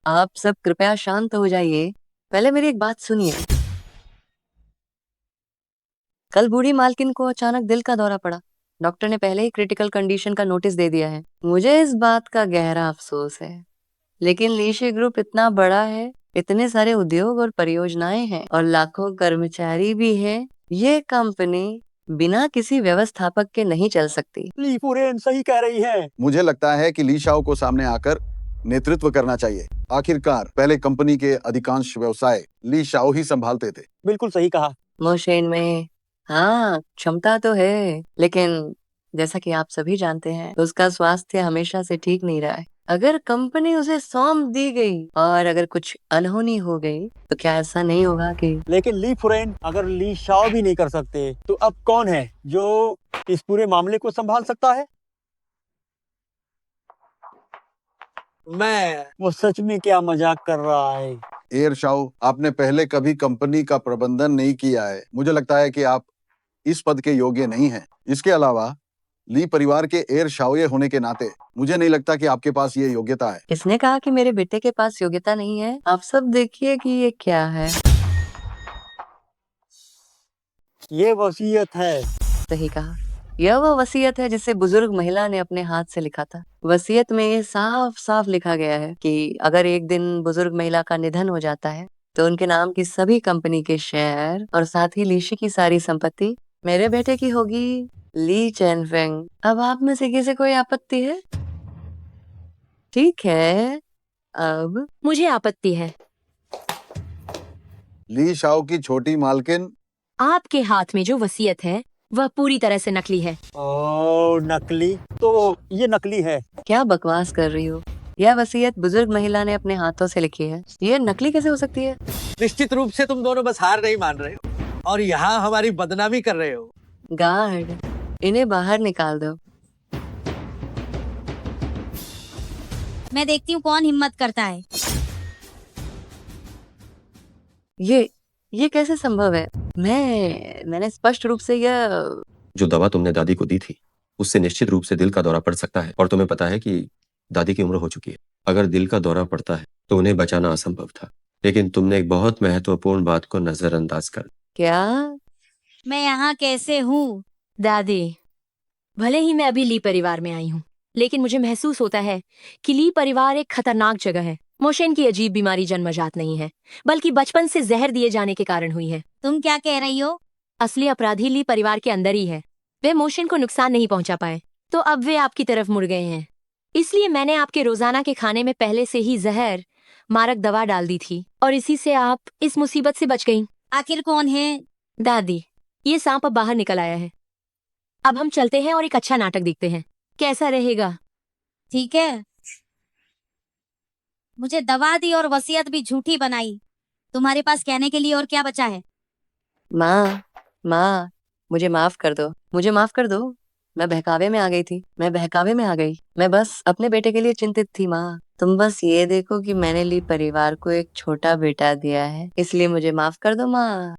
आप सब कृपया शांत हो जाइए। पहले मेरी एक बात सुनिए। कल बूढ़ी मालकिन को अचानक दिल का दौरा पड़ा। डॉक्टर ने पहले ही क्रिटिकल कंडीशन का नोटिस दे दिया है। मुझे इस बात का गहरा अफसोस है, लेकिन लीशे ग्रुप इतना बड़ा है, इतने सारे उद्योग और परियोजनाएं हैं और लाखों कर्मचारी भी हैं। ये कंपनी बिना किसी व्यवस्थापक के नहीं चल सकती। ली फुरेन सही कह रही है। मुझे लगता है कि ली शाओ को सामने आकर नेतृत्व करना चाहिए। आखिरकार पहले कंपनी के अधिकांश व्यवसाय ली शाओ ही संभालते थे। बिल्कुल सही कहा। मोशेन में हाँ क्षमता तो है, लेकिन जैसा कि आप सभी जानते हैं उसका स्वास्थ्य हमेशा से ठीक नहीं रहा है। अगर कंपनी उसे सौंप दी गई और अगर कुछ अनहोनी हो गई तो क्या ऐसा नहीं होगा कि? लेकिन ली फुरेन अगर ली शाओ भी नहीं कर सकते तो अब कौन है जो इस पूरे मामले को संभाल सकता है? मैं। वो सच में क्या मजाक कर रहा है? एयर शाओ, आपने पहले कभी कंपनी का प्रबंधन नहीं किया है। मुझे लगता है कि आप इस पद के योग्य नहीं हैं। इसके अलावा ली परिवार के एयर शाओये होने के नाते मुझे नहीं लगता कि आपके पास ये योग्यता है। किसने कहा कि मेरे बेटे के पास योग्यता नहीं है? आप सब देखिए कि ये क्या है। ये वसीयत है। सही कहा, यह वह वसीयत है जिसे बुजुर्ग महिला ने अपने हाथ से लिखा था। वसीयत में ये साफ साफ लिखा गया है कि अगर एक दिन बुजुर्ग महिला का निधन हो जाता है तो उनके नाम की सभी कंपनी के शेयर और साथ ही लीशी की सारी संपत्ति मेरे बेटे की होगी, ली चेनफेंग। अब आप में से किसी कोई आपत्ति है? ठीक है, अब मुझे आपत्ति है। ली शाओ की छोटी मालकिन आपके हाथ में जो वसीयत है वह पूरी तरह से नकली है। ओ नकली? तो ये नकली है। क्या बकवास कर रही हो? यह वसीयत बुजुर्ग महिला ने अपने हाथों से लिखी है। ये नकली कैसे हो सकती है? निश्चित रूप से तुम दोनों बस हार नहीं मान रहे हो और यहाँ हमारी बदनामी कर रहे हो। गार्ड, इन्हें बाहर निकाल दो। मैं देखती हूँ कौन हिम्मत करता है। ये कैसे संभव है? मैंने स्पष्ट रूप से यह जो दवा तुमने दादी को दी थी उससे निश्चित रूप से दिल का दौरा पड़ सकता है और तुम्हें पता है कि दादी की उम्र हो चुकी है। अगर दिल का दौरा पड़ता है तो उन्हें बचाना असंभव था, लेकिन तुमने एक बहुत महत्वपूर्ण बात को नजरअंदाज कर क्या? मैं यहाँ कैसे हूँ? दादी, भले ही मैं अभी ली परिवार में आई हूँ, लेकिन मुझे महसूस होता है कि ली परिवार एक खतरनाक जगह है। मोशेन की अजीब बीमारी जन्मजात नहीं है, बल्कि बचपन से जहर दिए जाने के कारण हुई है। तुम क्या कह रही हो? असली अपराधी ली परिवार के अंदर ही है। वे मोशेन को नुकसान नहीं पहुंचा पाए, तो अब वे आपकी तरफ मुड़ गए हैं। इसलिए मैंने आपके रोजाना के खाने में पहले से ही जहर मारक दवा डाल दी थी और इसी से आप इस मुसीबत से बच गईं। आखिर कौन है? दादी, ये सांप अब बाहर निकल आया है। अब हम चलते हैं और एक अच्छा नाटक देखते हैं, कैसा रहेगा? ठीक है। मुझे दवा दी और वसीयत भी झूठी बनाई। तुम्हारे पास कहने के लिए और क्या बचा है? माँ, मुझे माफ कर दो, मुझे माफ कर दो। मैं बहकावे में आ गई थी, मैं बस अपने बेटे के लिए चिंतित थी। माँ, तुम बस ये देखो कि मैंने ली परिवार को एक छोटा बेटा दिया है, इसलिए मुझे माफ कर दो। माँ,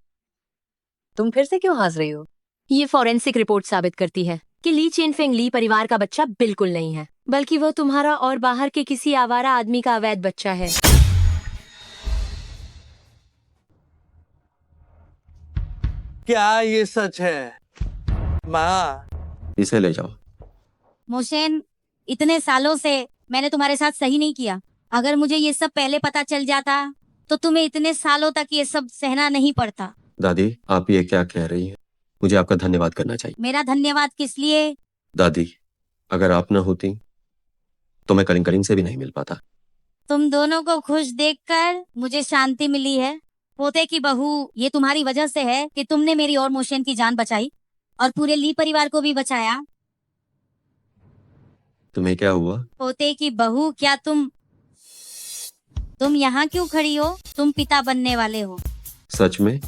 तुम फिर से क्यों हंस रही हो? ये फॉरेंसिक रिपोर्ट साबित करती है कि ली चेनफेंग ली परिवार का बच्चा बिल्कुल नहीं है, बल्कि वह तुम्हारा और बाहर के किसी आवारा आदमी का अवैध बच्चा है। क्या ये सच है? माँ, इसे ले जाओ। मोशेन, इतने सालों से मैंने तुम्हारे साथ सही नहीं किया। अगर मुझे ये सब पहले पता चल जाता तो तुम्हें इतने सालों तक ये सब सहना नहीं पड़ता। दादी, आप ये क्या कह रही हैं? मुझे आपका धन्यवाद करना चाहिए। मेरा धन्यवाद किस लिए? दादी, अगर आप न होती तो मैं करीम से भी नहीं मिल पाता। तुम दोनों को खुश देखकर मुझे शांति मिली है। पोते की बहू, ये तुम्हारी वजह से है कि तुमने मेरी और मोशेन की जान बचाई और पूरे ली परिवार को भी बचाया। तुम्हें क्या हुआ? पोते की बहू, क्या तुम यहाँ क्यों खड़ी हो? तुम पिता बनने वाले हो। सच में?